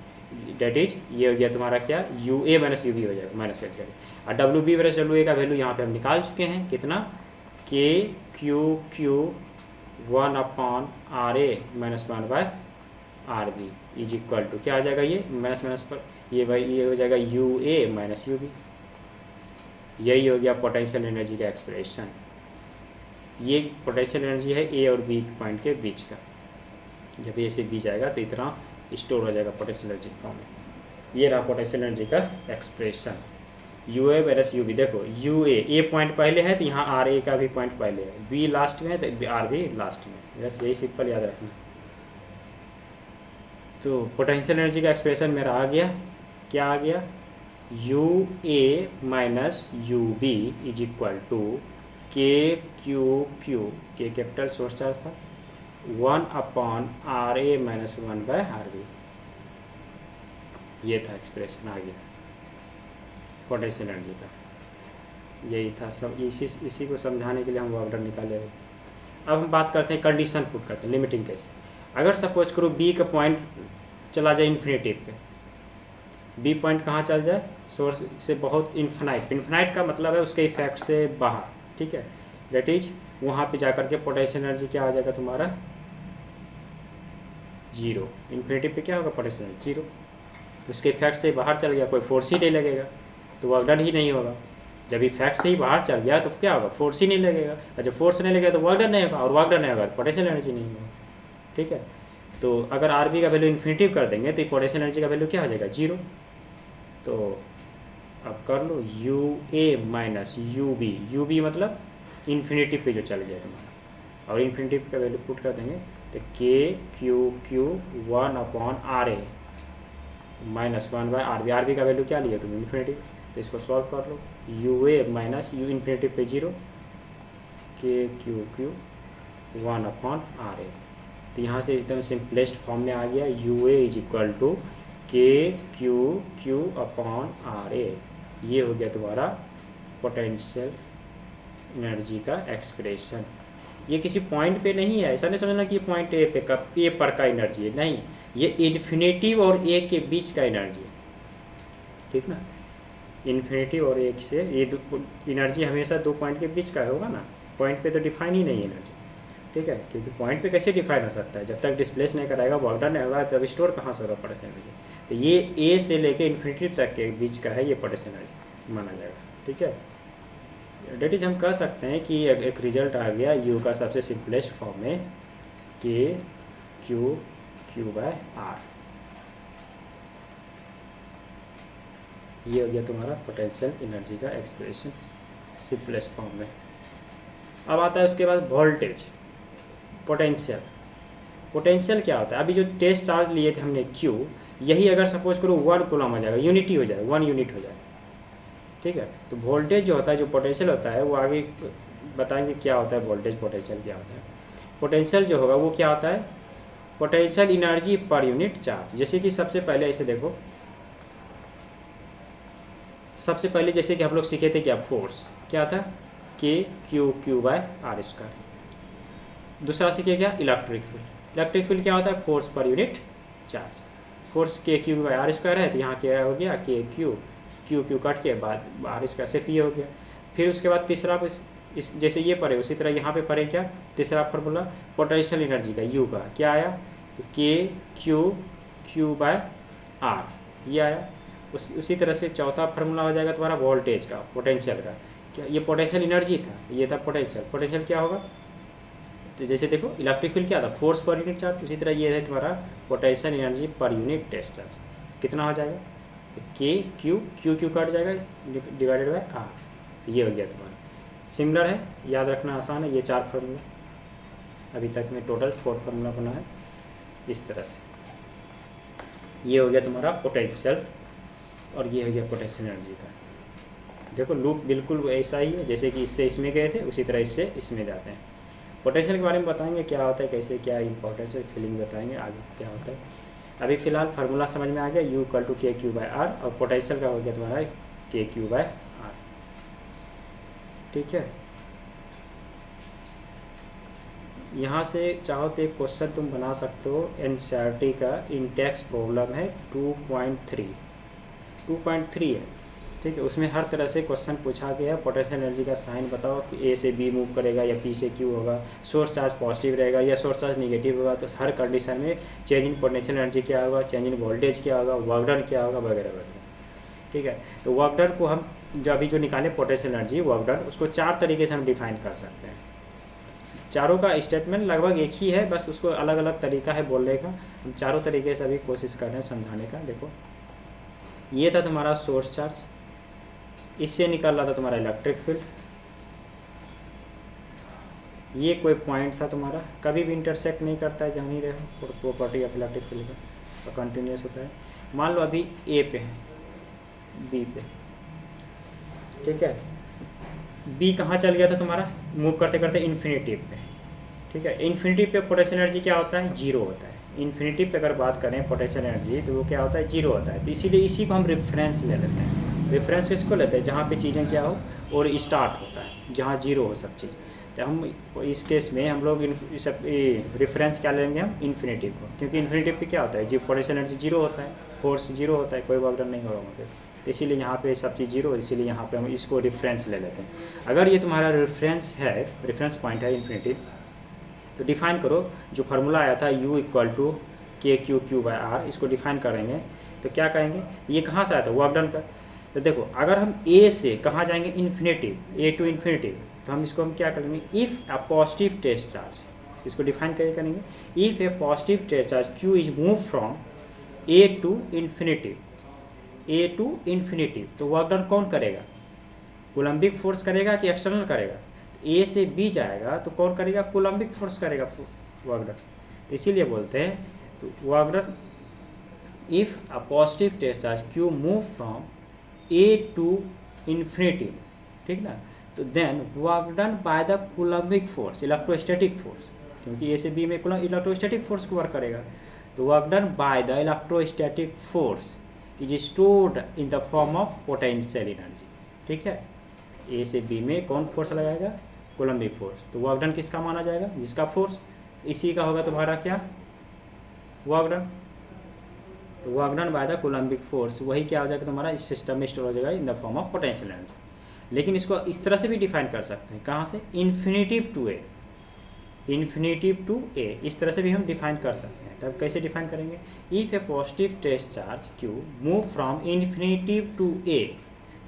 that is ये हो गया तुम्हारा क्या, U A minus U B हो जाएगा माइनस का। और W B minus W A का वैल्यू यहाँ पे हम निकाल चुके हैं कितना, K Q 1 upon R A minus 1 by R B is equal to क्या आ जाएगा, ये माइनस माइनस पर ये भाई ये हो जाएगा U A minus U B. यही हो गया पोटेंशियल एनर्जी का एक्सप्रेशन। ये पोटेंशियल एनर्जी है ए और बी पॉइंट के बीच का। जब ए से बी जाएगा तो इतना स्टोर हो जाएगा पोटेंशियल एनर्जी फॉर्म में। ये रहा पोटेंशियल एनर्जी का expression, U A minus U B. देखो यू ए पॉइंट पहले है तो यहाँ आर ए का भी पॉइंट पहले है, बी लास्ट में है तो आर भी लास्ट में। बस यही सिंपल याद रखना। तो पोटेंशियल एनर्जी का एक्सप्रेशन मेरा आ गया, क्या आ गया, U A minus U B is equal to K Q के कैपिटल सोर्स चार्ज था 1 upon R A minus 1 by R B. ये था एक्सप्रेशन, आ गया पोटेंशियल एनर्जी का। यही था सब, इसी को समझाने के लिए हम वर्क डन निकाले। अब हम बात करते हैं कंडीशन पुट करते हैं, लिमिटिंग केस। अगर सपोज करो बी का पॉइंट चला जाए इन्फिनिटिव पे, बी पॉइंट कहाँ चल जाए, सोर्स से बहुत इन्फिनाइट। इन्फिनाइट का मतलब है उसके इफेक्ट से बाहर, ठीक है, दैट इज वहाँ पे जाकर के पोटेंशियल एनर्जी क्या आ जाएगा तुम्हारा, जीरो। इन्फिनिटिव पे क्या होगा, पोटेंशियल एनर्जी जीरो। उसके इफेक्ट से बाहर चल गया, कोई फोर्स ही नहीं लगेगा तो वर्क डन ही नहीं होगा। जब इफेक्ट से ही बाहर चल गया तो क्या होगा, फोर्स ही नहीं लगेगा, और जब फोर्स नहीं लगेगा तो वर्क डन नहीं होगा, और वर्क डन नहीं होगा तो पोटेंशियल एनर्जी नहीं होगा। ठीक है, तो अगर आर बी का वैल्यू इन्फिनिटिव कर देंगे तो पोटेंशियल एनर्जी का वैल्यू क्या हो जाएगा, जीरो। तो अब कर लो U A minus U B मतलब इन्फिनिटिव पे जो चल गया तुम्हारा, और इन्फिनिटिव का वैल्यू पुट कर देंगे तो K Q 1 upon R A minus 1 by R B का वैल्यू क्या लिया तुम, इन्फिनिटिव। तो इसको सॉल्व कर लो, U A minus U infinitive पे zero, K Q 1 upon R A. तो यहाँ से एकदम सिंपलेस्ट फॉर्म में आ गया, U A is equal to K Q upon R A. ये हो गया तुम्हारा पोटेंशियल एनर्जी का एक्सप्रेशन। ये किसी पॉइंट पे नहीं है, ऐसा नहीं समझना कि ये पॉइंट ए पे का ए पर का एनर्जी है, नहीं, ये इन्फिनिटिव और ए के बीच का एनर्जी है, ठीक ना। इन्फिनिटिव और ए से ये एनर्जी हमेशा दो पॉइंट के बीच का होगा ना, पॉइंट पे तो डिफाइन ही नहीं है एनर्जी, ठीक है, क्योंकि पॉइंट पे कैसे डिफाइन हो सकता है, जब तक डिस्प्लेस नहीं कराएगा, वर्क डन नहीं होगा, तब स्टोर कहाँ से होगा पोटेंशियल एनर्जी। तो ये ए से लेके इन्फिनिटी तक के बीच का है, ये पोटेंशियल एनर्जी माना जाएगा, ठीक है। डेट इज हम कह सकते हैं कि एक रिजल्ट आ गया यू का सबसे सिंपलेस्ट फॉर्म में, के क्यू बाय आर। ये हो गया तुम्हारा पोटेंशियल एनर्जी का एक्सप्रेशन सिंपलेस्ट फॉर्म में। अब आता है उसके बाद वोल्टेज। पोटेंशियल क्या होता है, अभी जो टेस्ट चार्ज लिए थे हमने Q, यही अगर सपोज करो 1 कूलम आ जाएगा, यूनिटी हो जाए, 1 यूनिट हो जाए, ठीक है। तो वोल्टेज जो होता है, जो पोटेंशियल होता है, वो आगे बताएंगे क्या होता है वोल्टेज, पोटेंशियल क्या होता है। पोटेंशियल जो होगा वो क्या होता है, potential energy per unit charge. जैसे कि सबसे पहले ऐसे देखो, सबसे पहले जैसे कि हम लोग सीखे थे क्या, फोर्स क्या था, K Q by R square. दूसरा सीखे क्या, इलेक्ट्रिक फील्ड। इलेक्ट्रिक फील्ड क्या होता है, force per unit charge. Force के क्यू बाई आर स्क्वायर है, तो यहाँ क्या हो गया, के क्यू, क्यू क्यू कट के बाद आर स्क्वायर, सिर्फ ये हो गया। फिर उसके बाद तीसरा इस जैसे ये पढ़े उसी तरह यहाँ पे पढ़े क्या, तीसरा फार्मूला पोटेंशियल एनर्जी का, यू का क्या आया, तो K Q Q by are, ये आया। उसी तरह से चौथा फार्मूला हो जाएगा तुम्हारा वोल्टेज का, पोटेंशियल का। क्या ये पोटेंशियल एनर्जी था, ये था पोटेंशियल। पोटेंशियल क्या होगा, तो जैसे देखो इलेक्ट्रिक फील्ड क्या था, फोर्स पर यूनिट चार्ज, उसी तरह ये है तुम्हारा potential energy per unit test charge. कितना हो जाएगा, तो K Q Q Q cut जाएगा डिवाइडेड बाय आर, तो ये हो गया तुम्हारा। सिमिलर है, याद रखना आसान है। ये 4 फार्मूला अभी तक में टोटल 4 फार्मूला बना है इस तरह से। ये हो गया तुम्हारा पोटेंशियल और ये हो गया पोटेंशियल एनर्जी का। देखो लूप बिल्कुल ऐसा ही है, जैसे कि इससे इसमें गए थे उसी तरह इससे इसमें जाते हैं। पोटेंशियल के बारे में बताएंगे क्या होता है, कैसे क्या इंपॉर्टेंस है, फीलिंग बताएंगे आगे क्या होता है। अभी फिलहाल फार्मूला समझ में आ गया, you equal to K Q by are, और पोटेंशियल का हो गया तुम्हारा के क्यू बाय आर। ठीक है, यहाँ से चाहो तो एक क्वेश्चन तुम बना सकते हो, एनसीईआरटी का इंटेक्स प्रॉब्लम है 2.3 है। ठीक है, उसमें हर तरह से क्वेश्चन पूछा गया है। पोटेंशियल एनर्जी का साइन बताओ कि ए से बी मूव करेगा या पी से क्यू होगा, सोर्स चार्ज पॉजिटिव रहेगा या सोर्स चार्ज नेगेटिव होगा, तो हर कंडीशन में चेंज इन पोटेंशियल एनर्जी क्या होगा, चेंज इन वोल्टेज क्या होगा, वर्क डन क्या होगा, वगैरह वगैरह। ठीक है, तो वर्क डन को हम जो अभी जो निकाले पोटेंशियल एनर्जी वर्क डन, उसको 4 तरीके से हम डिफाइन कर सकते हैं। चारों का स्टेटमेंट लगभग एक ही है, बस उसको अलग अलग तरीका है बोलने का। हम चारों तरीके से अभी कोशिश कर रहे हैं समझाने का। देखो ये था तुम्हारा सोर्स चार्ज, इससे निकल रहा था तुम्हारा इलेक्ट्रिक फील्ड, ये कोई पॉइंट था तुम्हारा, कभी भी इंटरसेक्ट नहीं करता है, जान ही रहे हो, प्रॉपर्टी ऑफ इलेक्ट्रिक फील्ड का, तो कंटिन्यूस होता है। मान लो अभी ए पे है, बी पे, ठीक है, बी कहाँ चल गया था तुम्हारा, मूव करते करते इन्फिनिटी पे। ठीक है, इन्फिनिटी पे पोटेंशियल एनर्जी क्या होता है, जीरो होता है। इन्फिनिटी पे अगर बात करें पोटेंशियल एनर्जी, तो वो क्या होता है, जीरो होता है। तो इसीलिए इसी को हम रेफरेंस ले लेते हैं। रेफरेंस किसको लेते हैं, जहाँ पे चीज़ें क्या हो और स्टार्ट होता है, जहाँ जीरो हो सब चीज़। तो हम इस केस में हम लोग सब रेफरेंस क्या लेंगे, हम इन्फिनिटी को, क्योंकि इन्फिनिटी पे क्या होता है, जो पोटेंशियल एनर्जी जीरो होता है, फोर्स जीरो होता है, कोई वर्क डन नहीं होगा वहाँ पे। तो इसीलिए यहाँ पे सब चीज़ जीरो, इसीलिए यहाँ पे हम इसको रेफरेंस ले लेते हैं। अगर ये तुम्हारा रेफरेंस है, रेफरेंस पॉइंट है इन्फिनिटी, तो डिफाइन करो जो फार्मूला आया था u equal to K Q Q by are, इसको डिफाइन करेंगे तो क्या कहेंगे, ये कहाँ से आया था, वर्क डन का। तो देखो अगर हम a से कहाँ जाएंगे, इन्फिनिटी, a टू इन्फिनिटी, तो हम इसको हम क्या करेंगे, if a positive test charge, इसको डिफाइन कैसे करेंगे, if a positive test charge q is move from a to infinity, तो वर्क डन कौन करेगा, कूलम्बिक फोर्स करेगा कि एक्सटर्नल करेगा। ए से बी जाएगा तो कौन करेगा, कूलम्बिक फोर्स करेगा वर्क डन। तो इसीलिए बोलते हैं तो work done if a positive test charge Q move from A to infinity, ठीक ना, तो then work done by the Coulombic force, electrostatic force, क्योंकि ए से बी में इलेक्ट्रोस्टैटिक फोर्स को वर्क करेगा। तो work done by the electrostatic force is stored in the form of potential energy. ठीक है, ए से बी में कौन फोर्स लगाएगा, कूलम्बिक फोर्स, तो वर्क डन किसका माना जाएगा, जिसका फोर्स, इसी का होगा तुम्हारा क्या, वर्क डन। तो work done by the Coulombic force वही क्या हो जाएगा तुम्हारा, इस सिस्टम में स्टोर हो जाएगा इन the form of potential energy. लेकिन इसको इस तरह से भी डिफाइन कर सकते हैं, कहाँ से, इन्फिनिटिव टू ए, इस तरह से भी हम डिफाइन कर सकते हैं। तब कैसे डिफाइन करेंगे, if a positive test charge Q move from infinitive to A,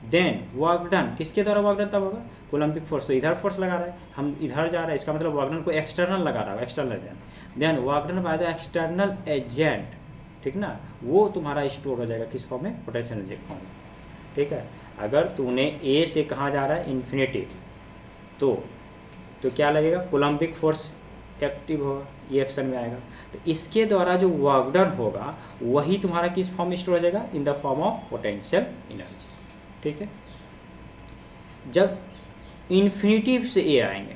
then work done किसके द्वारा वर्क डन तब होगा, कूलम्बिक फोर्स, तो इधर फोर्स लगा रहा है, हम इधर जा रहे हैं, इसका मतलब वर्क डन को एक्सटर्नल लगा रहा है, external agent, then work done by the external agent, ठीक ना, वो तुम्हारा स्टोर हो जाएगा किस फॉर्म में, पोटेंशियल एनर्जी फॉर्म में। ठीक है, अगर तूने ए से कहाँ जा रहा है, इन्फिनिटी, तो क्या लगेगा, कूलम्बिक फोर्स एक्टिव होगा, ये एक्शन में आएगा। तो इसके द्वारा जो वर्क डन होगा वही तुम्हारा किस फॉर्म में स्टोर हो जाएगा, इन the form of potential energy. ठीक है, जब इन्फिनिटिव से ए आएंगे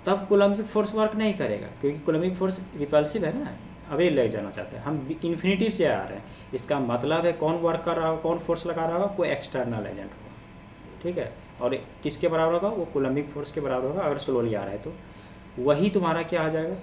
तब कूलम्बिक फोर्स वर्क नहीं करेगा, क्योंकि कूलम्बिक फोर्स रिपल्सिव है ना, अभी ले जाना चाहते हैं हम, इन्फिनिटिव से आ रहे हैं, इसका मतलब है कौन वर्क कर रहा होगा, कौन फोर्स लगा रहा होगा, कोई एक्सटर्नल एजेंट होगा। ठीक है, और किसके बराबर होगा, वो कूलम्बिक फोर्स के बराबर होगा अगर स्लोली आ रहा है तो। वही तुम्हारा क्या आ जाएगा।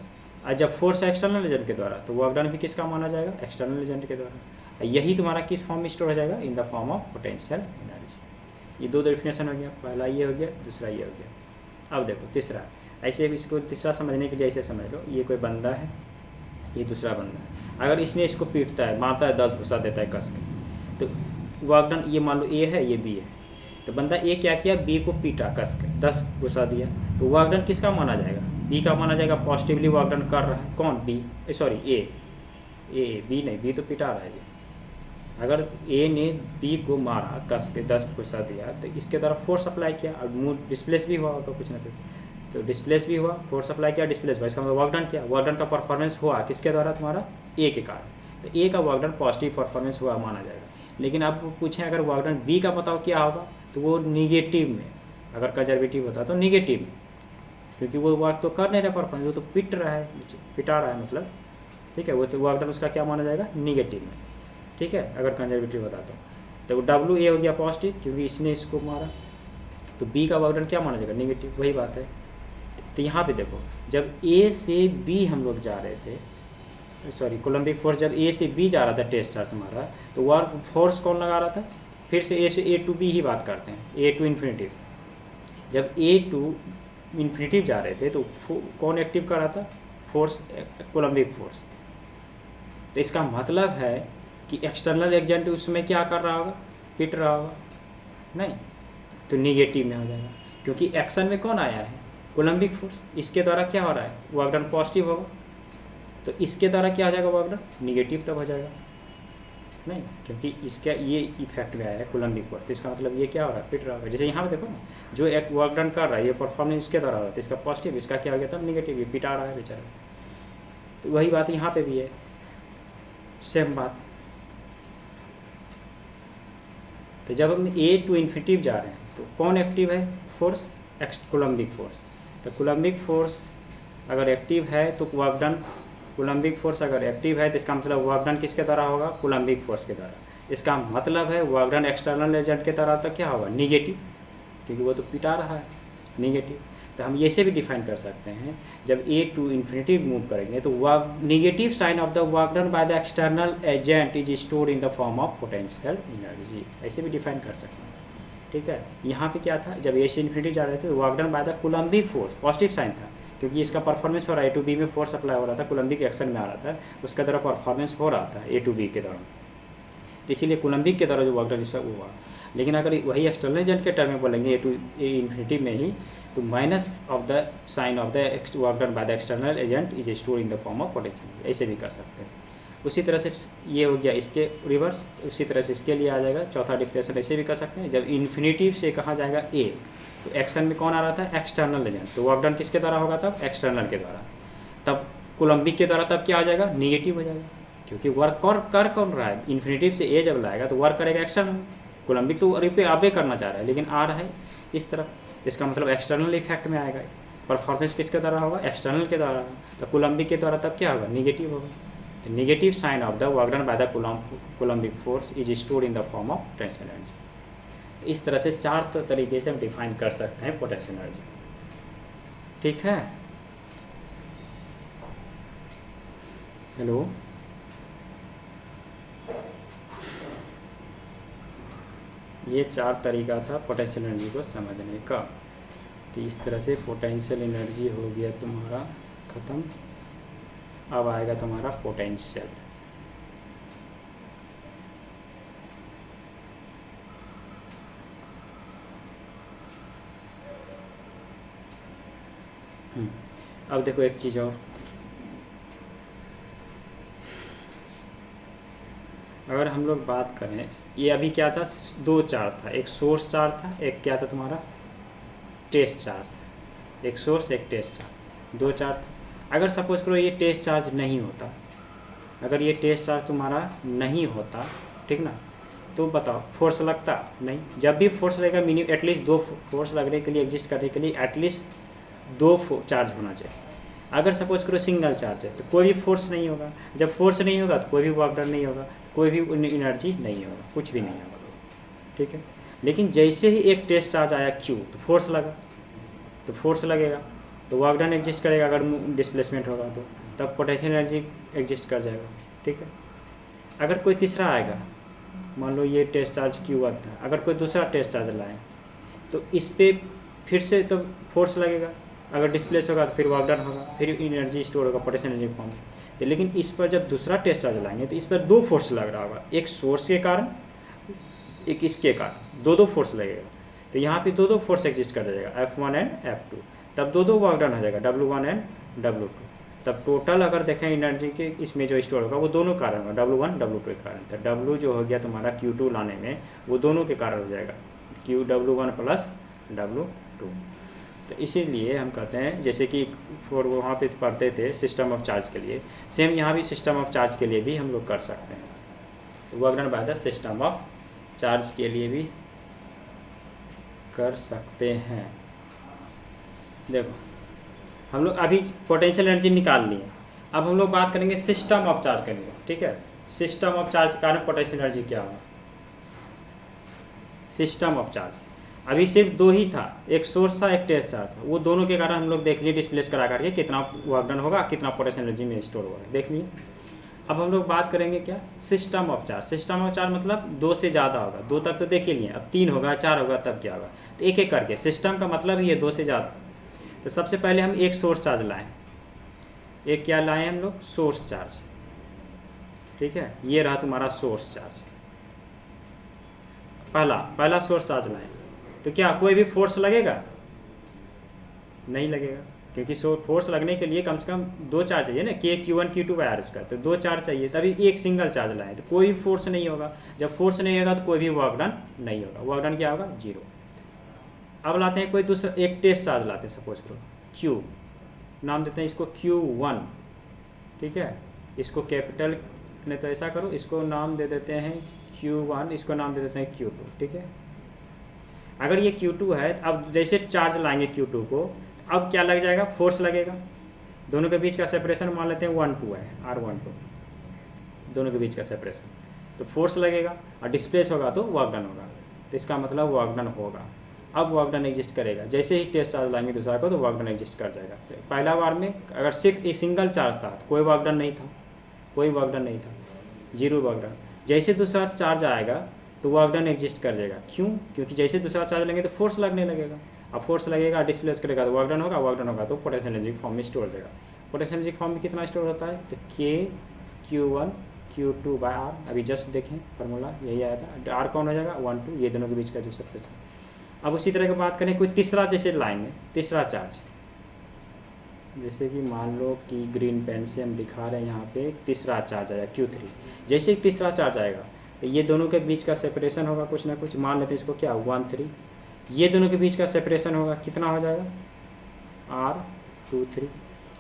और जब फोर्स है एक्सटर्नल एजेंट के द्वारा तो वर्क डन भी किसका माना जाएगा, एक्सटर्नल एजेंट के द्वारा। यही तुम्हारा किस फॉर्म में स्टोर हो जाएगा, इन the form of potential energy. ये दो डेफिनेशन हो गया, पहला ये हो गया, दूसरा ये हो गया। अब देखो तीसरा, ऐसे इसको तीसरा समझने के लिए ऐसे समझ लो, ये कोई बंदा है, ये दूसरा बंदा है, अगर इसने इसको पीटता है, मारता है, 10 घुसा देता है कस के, तो वर्क डन, ये मान लो ए है, ये बी है, तो बंदा ए क्या किया, बी को पीटा कस के, 10 घुसा दिया, तो वर्क डन किसका माना जाएगा, बी का माना जाएगा। पॉजिटिवली वर्क डन कर रहा है कौन, बी, सॉरी ए, बी नहीं, बी तो पिटा रहा है ये। अगर ए ने बी को मारा कस के, 10 घुसा दिया, तो इसके तरफ फोर्स अप्लाई किया और मूव डिस्प्लेस भी हुआ होगा कुछ ना कुछ, तो डिस्प्लेस भी हुआ, फोर्स अप्लाई किया, डिस्प्लेस हुआ, इसका मतलब वर्क डन किया। वर्क डन का परफॉर्मेंस हुआ किसके द्वारा, तुम्हारा ए के कारण, तो ए का वर्क डन पॉजिटिव परफॉर्मेंस हुआ माना जाएगा। लेकिन अब पूछें अगर वर्क डन बी का बताओ क्या होगा, तो वो निगेटिव में, अगर कंजर्वेटिव होता तो निगेटिव में, क्योंकि वो वर्क तो कर नहीं रहा परफॉर्मेंस, वो तो पिट रहा है, पिटा रहा है मतलब, ठीक है, वो तो वर्क डन उसका क्या माना जाएगा, निगेटिव में, ठीक है, अगर कंजर्वेटिव होता तो डब्ल्यू ए हो गया पॉजिटिव क्योंकि इसने इसको मारा, तो बी का वर्क डन क्या माना जाएगा, निगेटिव, वही बात है। तो यहाँ पे देखो, जब ए से बी हम लोग जा रहे थे, सॉरी कोलम्बिक फोर्स जब ए से बी जा रहा था टेस्ट चार्ज तुम्हारा, तो वर्क फोर्स कौन लगा रहा था, फिर से ए से ए टू बी ही बात करते हैं, ए टू इन्फिनिटिव, जब ए टू इन्फिनिटिव जा रहे थे तो कौन एक्टिव कर रहा था, फोर्स, कोलम्बिक फोर्स। तो इसका मतलब है कि एक्सटर्नल एजेंट उसमें क्या कर रहा होगा, पिट रहा होगा, नहीं, तो निगेटिव में हो जाएगा, क्योंकि एक्शन में कौन आया है, कोलम्बिक फोर्स, इसके द्वारा क्या हो रहा है, वर्क डन पॉजिटिव होगा, तो इसके द्वारा क्या आ जाएगा, वर्क डन निगेटिव तब हो जाएगा, नहीं, क्योंकि इसका ये इफेक्ट में आया है कोलम्बिक फोर्स, तो इसका मतलब ये क्या हो रहा है, पिट रहा होगा। जैसे यहाँ पे देखो ना, जो एक वर्क डन कर रहा है, ये परफॉर्मेंस इसके द्वारा हो रहा है, तो इसका पॉजिटिव, इसका क्या हो गया तब निगेटिव, ये पिटा रहा है बेचारा। तो वही बात यहाँ पे भी है, सेम बात। तो जब हम ए टू इन्फिनिटिव जा रहे हैं तो कौन एक्टिव है, फोर्स, कोलम्बिक फोर्स। तो कोलम्बिक फोर्स अगर एक्टिव है तो वर्क डन, कोलम्बिक फोर्स अगर एक्टिव है तो इसका मतलब वर्क डन किसके द्वारा होगा, कोलम्बिक फोर्स के द्वारा। इसका मतलब है वर्क डन एक्सटर्नल एजेंट के द्वारा तो क्या होगा, निगेटिव, क्योंकि वो तो पिटा रहा है, निगेटिव। तो हम ये से भी डिफाइन कर सकते हैं, जब ए टू इन्फिनिटिव मूव करेंगे तो work negative sign of the work done by the external agent is stored in the form of potential energy, ऐसे भी डिफाइन कर सकते हैं, ठीक है। यहाँ पे क्या था, जब ए से इन्फिनिटी जा रहे थे तो work done by the Coulombic force, positive sign था, क्योंकि इसका परफॉर्मेंस हो रहा है, ए टू बी में फोर्स अप्लाई हो रहा था, कोलम्बिक एक्शन में आ रहा था, उसका द्वारा परफॉर्मेंस हो रहा था ए टू बी के दौरान, तो इसीलिए कोलम्बिक के द्वारा जो वर्क डन इसका हुआ। लेकिन अगर वही एक्सटर्नल एजेंट के टर्म में बोलेंगे ए टू ए इन्फिनिटी में ही, तो minus of the sign of the work done by the external agent is store in the form of potential, ऐसे भी कर सकते हैं। उसी तरह से ये हो गया इसके रिवर्स, उसी तरह से इसके लिए आ जाएगा चौथा डिफरेंशियल, ऐसे भी कर सकते हैं। जब इन्फिनिटिव से कहा जाएगा ए, तो एक्शन में कौन आ रहा था, एक्सटर्नल एजेंट, तो वर्क डन किसके द्वारा होगा तब, एक्सटर्नल के द्वारा, तब कोलम्बिक के द्वारा तब क्या आ जाएगा, निगेटिव हो जाएगा, क्योंकि वर्क कर कौन रहा है, इन्फिनिटिव से ए जब लाएगा तो वर्क करेगा एक्सटर्नल, कोलम्बिक तो पे आबे करना चाह रहा है लेकिन आ रहा है इस तरफ, इसका मतलब एक्सटर्नल इफेक्ट में आएगा, परफॉर्मेंस किसके द्वारा होगा, एक्सटर्नल के द्वारा, तो कोलम्बिक के द्वारा तब क्या होगा, निगेटिव होगा। तो negative sign of the work done by the Coulombic force is stored in the form of potential energy. तो इस तरह से चार तरीके से हम डिफाइन कर सकते हैं पोटेंशियल एनर्जी, ठीक है। हेलो, ये चार तरीका था पोटेंशियल एनर्जी को समझने का। तो इस तरह से पोटेंशियल एनर्जी हो गया तुम्हारा ख़त्म। अब आएगा तुम्हारा पोटेंशियल। अब देखो एक चीज़ और, अगर हम लोग बात करें, ये अभी क्या था, दो चार्ज था, एक सोर्स चार्ज था, एक क्या था तुम्हारा टेस्ट चार्ज था, एक सोर्स एक टेस्ट चार्ज, दो चार्ज था। अगर सपोज करो ये टेस्ट चार्ज नहीं होता, अगर ये टेस्ट चार्ज तुम्हारा नहीं होता, ठीक ना, तो बताओ फोर्स लगता नहीं। जब भी फोर्स लगेगा मिनिमम एटलीस्ट दो फोर्स लगने के लिए, एग्जिस्ट करने के लिए एटलीस्ट दो चार्ज होना चाहिए। अगर सपोज करो सिंगल चार्ज है तो कोई भी फोर्स नहीं होगा, जब फोर्स नहीं होगा तो कोई भी वर्क डन नहीं होगा, कोई भी एनर्जी नहीं होगा, कुछ भी नहीं होगा, ठीक है। लेकिन जैसे ही एक टेस्ट चार्ज आया क्यू, तो फोर्स लगा, तो फोर्स लगेगा, तो वर्क डन एग्जिस्ट करेगा अगर डिस्प्लेसमेंट होगा तो, तब पोटेंशियल एनर्जी एग्जिस्ट कर जाएगा। ठीक है, अगर कोई तीसरा आएगा, मान लो ये टेस्ट चार्ज Q1 था, अगर कोई दूसरा टेस्ट चार्ज लाए तो इस पर फिर से तो फोर्स लगेगा, अगर डिस्प्लेस होगा तो फिर वर्क डन होगा, फिर एनर्जी स्टोर होगा पोटेंशियल एनर्जी फॉर्म। तो लेकिन इस पर जब दूसरा टेस्ट चार्ज लाएंगे तो इस पर दो फोर्स लग रहा होगा, एक सोर्स के कारण, एक इसके कारण, दो फोर्स लगेगा। तो यहाँ पे दो फोर्स एग्जिस्ट कर जाएगा, F1 एंड F2, तब दो वर्क डन हो जाएगा, W1 एंड W2। तब टोटल अगर देखें एनर्जी के इसमें जो स्टोर होगा वो दोनों कारण होगा, W1 W2 के कारण। तो W जो हो गया तुम्हारा Q2 लाने में वो दोनों के कारण हो जाएगा, W1 प्लस W2। तो इसीलिए हम कहते हैं, जैसे कि फॉर वहाँ पे पढ़ते थे सिस्टम ऑफ चार्ज के लिए, सेम यहाँ भी सिस्टम ऑफ चार्ज के लिए भी हम लोग कर सकते हैं। तो work done by the system of charge के लिए भी कर सकते हैं। देखो हम लोग अभी पोटेंशियल एनर्जी निकाल लिए, अब हम लोग बात करेंगे सिस्टम ऑफ चार्ज करने का। ठीक है, सिस्टम ऑफ चार्ज के कारण पोटेंशियल एनर्जी क्या होगा। सिस्टम ऑफ चार्ज अभी सिर्फ दो ही था, एक सोर्स था, एक टेस्ट चार्ज था, वो दोनों के कारण हम लोग देख लिए डिस्प्लेस करा करके कितना वर्क डन होगा, कितना पोटेंशियल एनर्जी में स्टोर होगा, देख लिए। अब हम लोग बात करेंगे क्या, system of charge. System of charge मतलब दो से ज़्यादा होगा, दो तक तो देख ही लिए, अब 3 होगा, 4 होगा, तब क्या होगा। तो एक एक करके, सिस्टम का मतलब ही है दो से ज़्यादा। तो सबसे पहले हम एक सोर्स चार्ज लाएँ, एक क्या लाएँ हम लोग, सोर्स चार्ज। ठीक है, ये रहा तुम्हारा सोर्स चार्ज, पहला सोर्स चार्ज लाएँ। तो क्या कोई भी फोर्स लगेगा, नहीं लगेगा, क्योंकि फोर्स लगने के लिए कम से कम दो चार्ज चाहिए ना, Q1 Q2 बाय R²। तो दो चार्ज चाहिए, तभी एक सिंगल चार्ज लाएँ, तो कोई भी फोर्स नहीं होगा। जब फोर्स नहीं होगा तो कोई भी वर्क डन नहीं होगा, वर्क डन क्या होगा, 0। अब लाते हैं कोई दूसरा, एक टेस्ट चार्ज लाते हैं, सपोज करो Q, नाम देते हैं इसको Q1। ठीक है, इसको कैपिटल में, तो ऐसा करो, इसको नाम दे देते हैं Q1, इसको नाम दे देते हैं Q2। ठीक है, अगर ये Q2 है, अब जैसे चार्ज लाएंगे Q2 को, अब क्या लग जाएगा, फोर्स लगेगा। दोनों के बीच का सेपरेशन मान लेते हैं 1-2 है, R12, दोनों के बीच का सेपरेशन, तो फोर्स लगेगा और डिस्प्लेस होगा तो वर्क डन होगा। तो इसका मतलब वर्क डन होगा। अब वर्क डन एग्जिस्ट करेगा, जैसे ही टेस्ट चार्ज लाएंगे दूसरा को, तो वर्क डन एग्जिस्ट कर जाएगा। तो पहला बार में अगर सिर्फ एक सिंगल चार्ज था तो कोई वर्क डन नहीं था, कोई वर्क डन नहीं था, 0 वर्क डन। जैसे दूसरा चार्ज आएगा तो वर्क डन एग्जिस्ट कर जाएगा। क्यों, क्योंकि जैसे दूसरा चार्ज लेंगे तो फोर्स लगने लगेगा, अब फोर्स लगेगा, डिस्प्लेस करेगा तो वर्क डन होगा, वर्क डन होगा तो पोटेंशियल एनर्जी फॉर्म में स्टोर हो जाएगा। पोटेंशियल एनर्जी फॉर्म में कितना स्टोर होता है, तो Q1 Q2 बाय R। अभी जस्ट देखें फार्मूला यही आया था, R कौन हो जाएगा, 1-2, ये दोनों के बीच का जो सेपरेशन। अब उसी तरह की बात करें, कोई तीसरा जैसे लाएंगे, तीसरा चार्ज, जैसे कि मान लो कि ग्रीन पेन से हम दिखा रहे हैं यहाँ पे तीसरा चार्ज आया Q3। जैसे ही तीसरा चार्ज आएगा तो ये दोनों के बीच का सेपरेशन होगा कुछ ना कुछ, मान लेते हैं इसको क्या, 1-3। ये दोनों के बीच का सेपरेशन होगा, कितना हो जाएगा, R23।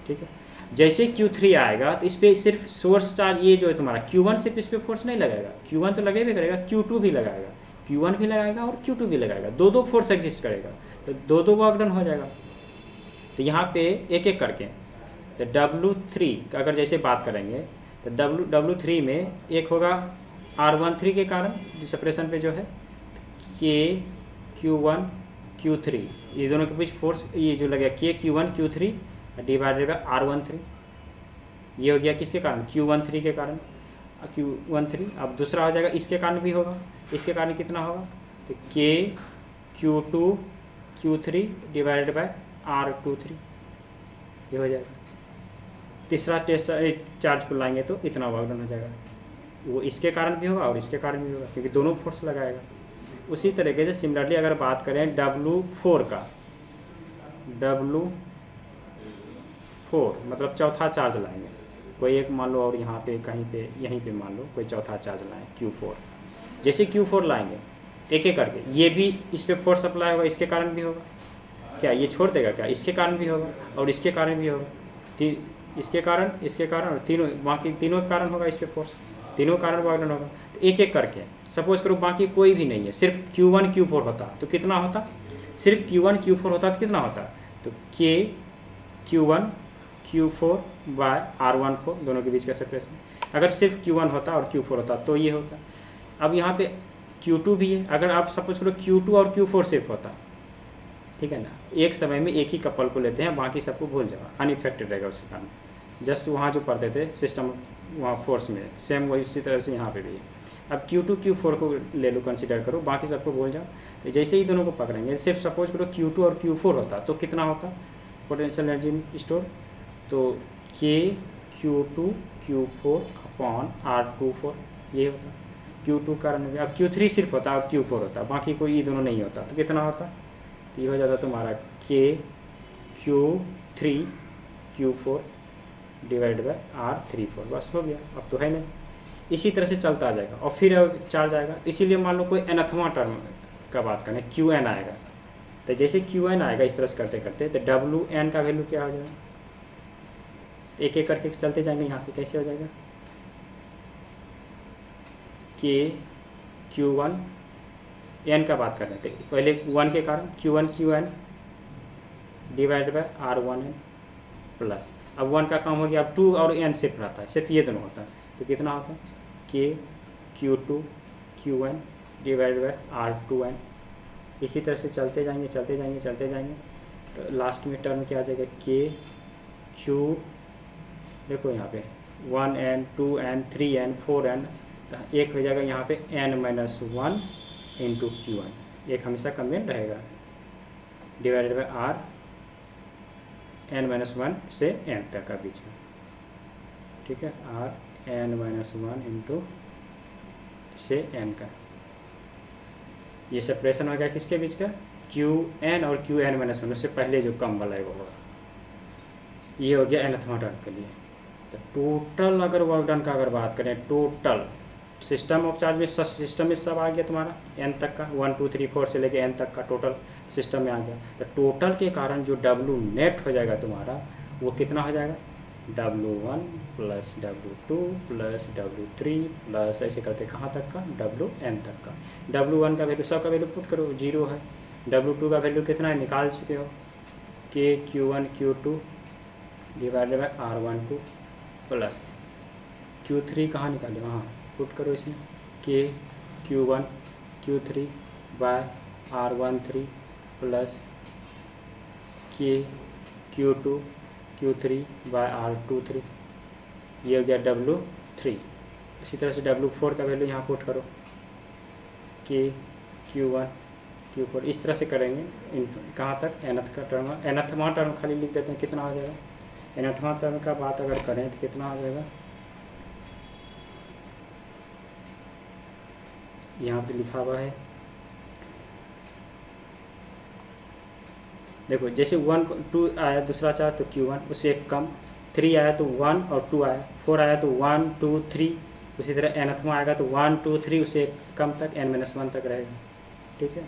ठीक है, जैसे Q3 आएगा तो इस पर सिर्फ सोर्स चार्ज, ये जो है तुम्हारा Q1, सिर्फ इस पर फोर्स नहीं लगाएगा, Q1 तो लगेगा करेगा, Q2 भी लगाएगा, Q1 भी लगाएगा और Q2 भी लगाएगा, दो फोर्स एग्जिस्ट करेगा, तो दो वर्क डन हो जाएगा। तो यहाँ पे एक एक करके, तो W3 अगर जैसे बात करेंगे तो W3 में एक होगा R13 के कारण सेपरेशन पे जो है, Q1 Q3, ये दोनों के बीच फोर्स ये जो लगेगा Q1 Q3 divided by R13, ये हो गया किसके कारण, Q13 के कारण, Q13। अब दूसरा हो जाएगा, इसके कारण भी होगा, इसके कारण कितना होगा, तो Q2 Q3 divided by R23, ये हो जाएगा। तीसरा टेस्ट चार्ज को लाएंगे तो इतना वर्क डन हो जाएगा, वो इसके कारण भी होगा और इसके कारण भी होगा, क्योंकि दोनों फोर्स लगाएगा। उसी तरीके से सिमिलरली अगर बात करें W4 का, W4 मतलब चौथा चार्ज लाएंगे, कोई एक मान लो, और यहाँ पे कहीं पे यहीं पे मान लो कोई चौथा चार्ज लाएं Q4। जैसे Q4 लाएंगे एक एक करके, ये भी इस पर फोर्स सप्लाई होगा, इसके कारण भी होगा, क्या ये छोड़ देगा क्या, इसके कारण भी होगा और इसके कारण भी होगा, इसके कारण और तीनों, बाकी तीनों के कारण होगा इस पर फोर्स, तीनों कारण वर्क डन होगा। तो एक एक करके सपोज करो बाकी कोई भी नहीं है, सिर्फ Q1 Q4 होता तो कितना होता, सिर्फ Q1 Q4 होता तो कितना होता, तो Q1 Q4 बाय R14, दोनों के बीच का सेपरेशन। अगर सिर्फ Q1 होता और Q4 होता तो ये होता। अब यहाँ पे Q2 भी है, अगर आप सपोज करो Q2 और Q4 सिर्फ होता, ठीक है ना। एक समय में एक ही कपल को लेते हैं, बाकी सबको भूल जाओ, अनइफेक्टेड रहेगा उसके कारण। जस्ट वहाँ जो पढ़ते थे सिस्टम वहाँ फोर्स में, सेम वही उसी तरह से यहाँ पे भी है। अब Q2 Q4 को ले लो, कंसिडर करो, बाकी सबको भूल जाओ। तो जैसे ही दोनों को पकड़ेंगे, सिर्फ सपोज करो Q2 और Q4 होता तो कितना होता पोटेंशियल एनर्जी स्टोर, तो K Q2 Q4 upon R24 ये होता। Q2 का अब Q3 सिर्फ होता और Q4 होता, बाकी कोई ये दोनों नहीं होता, तो कितना होता, तो ये हो जाता तुम्हारा K Q3 Q4 divide by R34, बस हो गया। अब तो है नहीं, इसी तरह से चलता आ जाएगा और फिर चार्ज आएगा। तो इसीलिए मान लो कोई nthवां टर्म का बात करें, Qn आएगा, तो जैसे Qn आएगा इस तरह से करते करते, तो Wn का वैल्यू क्या हो जाएगा, तो एक एक करके चलते जाएंगे यहाँ से, कैसे हो जाएगा, K Q1 n का बात कर रहे थे पहले 1 के कारण, Q1 Qn divide by R1n plus, अब 1 का काम हो गया, अब 2 और n सिर्फ रहता है, सिर्फ ये दोनों होता है, तो कितना होता है K Q2 Qn divide by R2n। इसी तरह से चलते जाएंगे चलते जाएंगे चलते जाएंगे, तो लास्ट में टर्म क्या आ जाएगा K Q, देखो यहाँ पे 1n 2n 3n 4n, तो एक हो जाएगा यहाँ पे n-1 इंटू Qn, एक हमेशा कमेंट रहेगा, डिवाइडेड बाय R n-1 से n तक का बीच में, ठीक है, R n-1 इंटू से n का, ये सेपरेशन हो गया किसके बीच का, Qn और Qn-1, उससे पहले जो कम वाला है वो होगा, ये हो गया nthवां टर्म के लिए। तो टोटल अगर वर्क डन का अगर बात करें, टोटल सिस्टम ऑफ चार्ज में सिस्टम में सब आ गया तुम्हारा n तक का, 1 2 3 4 से लेके n तक का टोटल सिस्टम में आ गया। तो टोटल के कारण जो W नेट हो जाएगा तुम्हारा, वो कितना हो जाएगा, W1 plus W2 plus W3 plus ऐसे करते कहाँ तक का, Wn तक का। W1 का वैल्यू, सब का वैल्यू पुट करो, 0 है। W2 का वैल्यू कितना है, निकाल चुके हो, K Q1 Q2 divided by R12 plus Q3 कहाँ निकाले, वहाँ पुट करो इसमें, K Q1 Q3 by R13 plus K Q2 Q3 by R23, ये हो गया W3। इसी तरह से W4 का वैल्यू यहाँ पुट करो, K Q1 Q4, इस तरह से करेंगे कहाँ तक, nth का टर्म, nthवां टर्म खाली लिख देते हैं, कितना हो जाएगा, nthवां टर्म का बात अगर करें तो कितना हो जाएगा, यहाँ पे लिखा हुआ है, देखो जैसे 1 2 आया दूसरा चार्ज तो Q1, उससे एक कम, 3 आया तो 1 और 2 आया, 4 आया तो 1 2 3, उसी तरह nthवां आएगा तो 1 2 3, उससे एक कम तक n-1 तक रहेगा, ठीक है।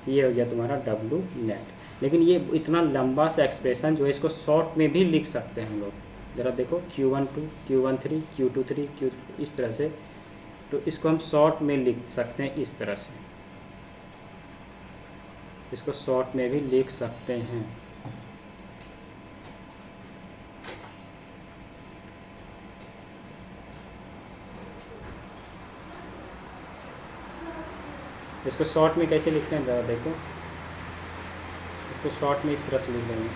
ये हो गया तुम्हारा W नेट। लेकिन ये इतना लंबा सा एक्सप्रेशन जो है, इसको शॉर्ट में भी लिख सकते हैं हम लोग, ज़रा देखो Q12 Q13 Q23 Q, इस तरह से, तो इसको हम शॉर्ट में लिख सकते हैं इस तरह से, इसको शॉर्ट में भी लिख सकते हैं। इसको शॉर्ट में कैसे लिखते हैं ज़रा देखो, इसको शॉर्ट में इस तरह से लिख देंगे,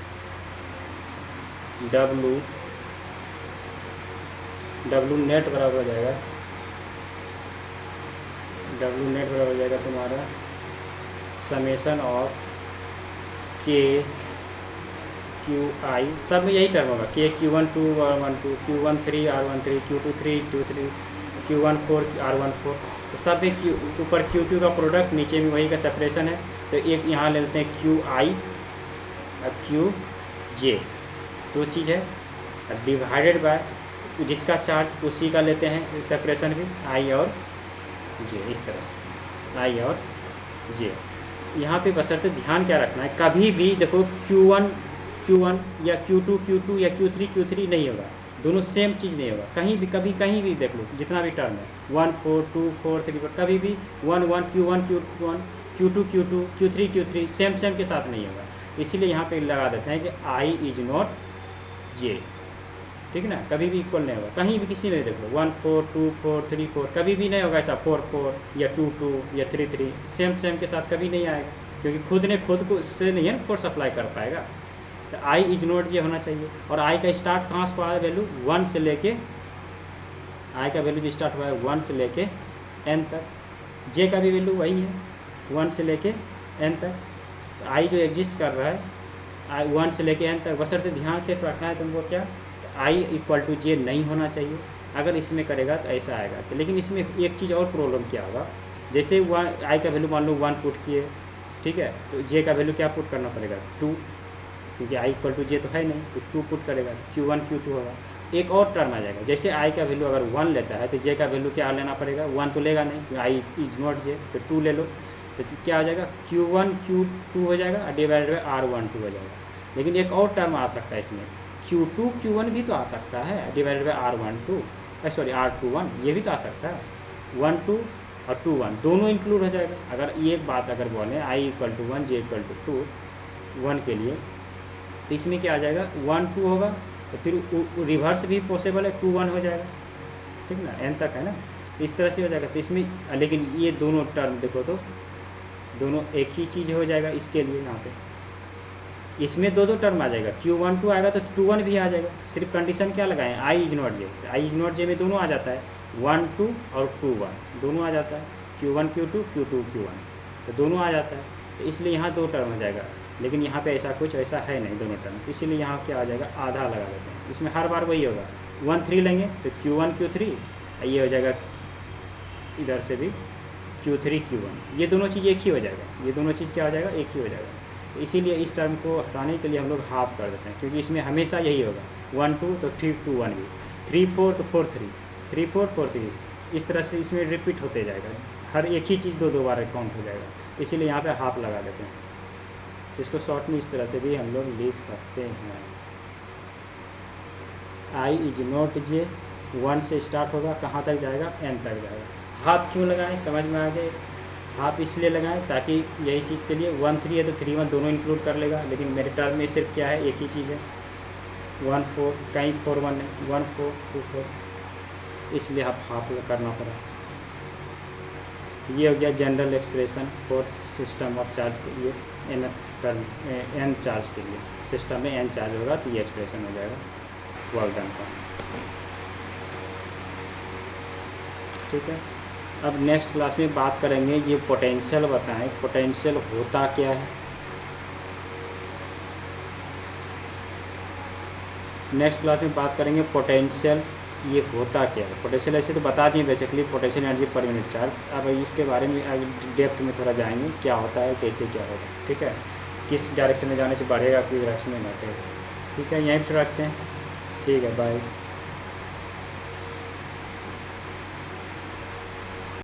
W नेट बराबर हो जाएगा, W नेट बराबर हो जाएगा तुम्हारा समेशन ऑफ K QI, सब में यही टर्म होगा, K Q1 2 R12 Q1 3 R13 Q2 3 Q3 Q1 4 R14, तो सब एक ऊपर QQ का प्रोडक्ट, नीचे में वही का सेपरेशन है, तो एक यहाँ ले लेते हैं QI और QJ, दो चीज़ है, डिवाइडेड बाय जिसका चार्ज उसी का लेते हैं सेपरेशन भी, I और J, इस तरह से I और J। यहाँ पे बशर्ते ध्यान क्या रखना है, कभी भी देखो Q1 या Q2 या Q3 नहीं होगा, दोनों सेम चीज़ नहीं होगा, कहीं भी कभी कहीं भी देख लो, जितना भी टर्म है 1 4 2 4 3 4, कभी भी 1 1 Q1 Q2 Q3 सेम के साथ नहीं होगा। इसीलिए यहाँ पे लगा देते हैं कि I इज नॉट J, ठीक है ना, कभी भी इक्वल नहीं होगा, कहीं भी किसी में देख लो 1 4 2 4 3 4, कभी भी नहीं होगा ऐसा 4 4 या 2 2 या 3 3, सेम के साथ कभी नहीं आएगा। क्योंकि खुद ने खुद को से नहीं है ना फोर्स अप्लाई कर पाएगा। तो आई इज नॉट जे होना चाहिए। और आई का स्टार्ट कहाँ से हुआ है वैल्यू, 1 से लेके, आई का वैल्यू जो स्टार्ट हुआ है 1 से लेके n तक, जे का भी वैल्यू वही है 1 से लेके n तक। तो आई जो एग्जिस्ट कर रहा है आई 1 से लेके n तक, बशर्ते ध्यान से रखना है तुमको क्या, आई इक्वल टू जे नहीं होना चाहिए। अगर इसमें करेगा तो ऐसा आएगा। तो लेकिन इसमें एक चीज़ और प्रॉब्लम क्या होगा, जैसे आई का वैल्यू मान लो 1 पुट किए, ठीक है, तो जे का वैल्यू क्या पुट करना पड़ेगा 2, क्योंकि आई इक्वल टू जे तो है नहीं, तो 2 पुट करेगा तो Q1 Q2 होगा। एक और टर्म आ जाएगा, जैसे आई का वैल्यू अगर 1 लेता है तो जे का वैल्यू क्या लेना पड़ेगा, 1 तो लेगा नहीं, तो आई इज नॉट जे, तो 2 ले लो, तो क्या हो जाएगा Q1 Q2 हो जाएगा डिवाइडेड बाई R12 हो जाएगा। लेकिन एक और टर्म आ सकता है इसमें, Q2 Q1 भी तो आ सकता है divided by R12, sorry R21, ये भी तो आ सकता है, 1 2 और 2 1 दोनों इंक्लूड हो जाएगा। अगर एक बात अगर बोलें I equal to 1 J equal to 2 1 के लिए, तो इसमें क्या आ जाएगा 1 2 होगा, तो फिर रिवर्स भी पॉसिबल है 2 1 हो जाएगा, ठीक ना, n तक है ना, इस तरह से हो जाएगा। तो इसमें लेकिन ये दोनों टर्म देखो तो दोनों एक ही चीज़ हो जाएगा इसके लिए। यहाँ पे इसमें दो टर्म आ जाएगा, Q1 2 आएगा तो 2 1 भी आ जाएगा। सिर्फ कंडीशन क्या लगाएं, I is not J, I is not J में दोनों आ जाता है, 1 2 और 2 1 दोनों आ जाता है, Q1 Q2 Q2 Q1, तो दोनों आ जाता है। तो इसलिए यहाँ 2 टर्म हो जाएगा। लेकिन यहाँ पे ऐसा कुछ ऐसा है नहीं दोनों टर्म, इसीलिए यहाँ क्या आ जाएगा आधा लगा देते हैं। इसमें हर बार वही होगा, 1 3 लेंगे तो Q1 Q3, ये हो जाएगा इधर से भी Q3 Q1, ये दोनों चीज़ एक ही हो जाएगा, ये दोनों चीज़ क्या हो जाएगा एक ही हो जाएगा। तो इसीलिए इस टर्म को हटाने के लिए हम लोग हाफ कर देते हैं, क्योंकि इसमें हमेशा यही होगा 1 2 तो 3 2 1 भी, 3 4 तो 4 3 3 4 4 3, इस तरह से इसमें रिपीट होते जाएगा, हर एक ही चीज़ 2 2 बार काउंट हो जाएगा। इसीलिए यहाँ पे हाफ लगा देते हैं। इसको शॉर्ट में इस तरह से भी हम लोग लिख सकते हैं, आई इज नॉट जे 1 से स्टार्ट होगा, कहाँ तक जाएगा n तक जाएगा। हाफ क्यों लगाएं, समझ में आ गए, हाफ इसलिए लगाएं ताकि यही चीज़ के लिए 1 3 है तो 3 1 दोनों इंक्लूड कर लेगा। लेकिन मेरे टर्म में सिर्फ क्या है, एक ही चीज़ है 1 4, कहीं 4 1 है, 1 4 2 4, इसलिए हाफ करना पड़ा। ये हो गया general expression for system of charge के लिए, एन टर्म एन चार्ज के लिए, सिस्टम में एन चार्ज होगा तो ये एक्सप्रेशन हो जाएगा वर्क डन का। ठीक है, अब नेक्स्ट क्लास में बात करेंगे, ये पोटेंशियल बताएं, पोटेंशियल होता क्या है। नेक्स्ट क्लास में बात करेंगे पोटेंशियल ये होता क्या है। पोटेंशियल ऐसे तो बता दिए basically, potential energy per unit charge. अब इसके बारे में डेप्थ में थोड़ा जाएंगे, क्या होता है कैसे क्या होगा, ठीक है, किस डायरेक्शन में जाने से बढ़ेगा किस डायरेक्शन में घटेगा। ठीक है, यहीं पर रखते हैं, ठीक है, बाय।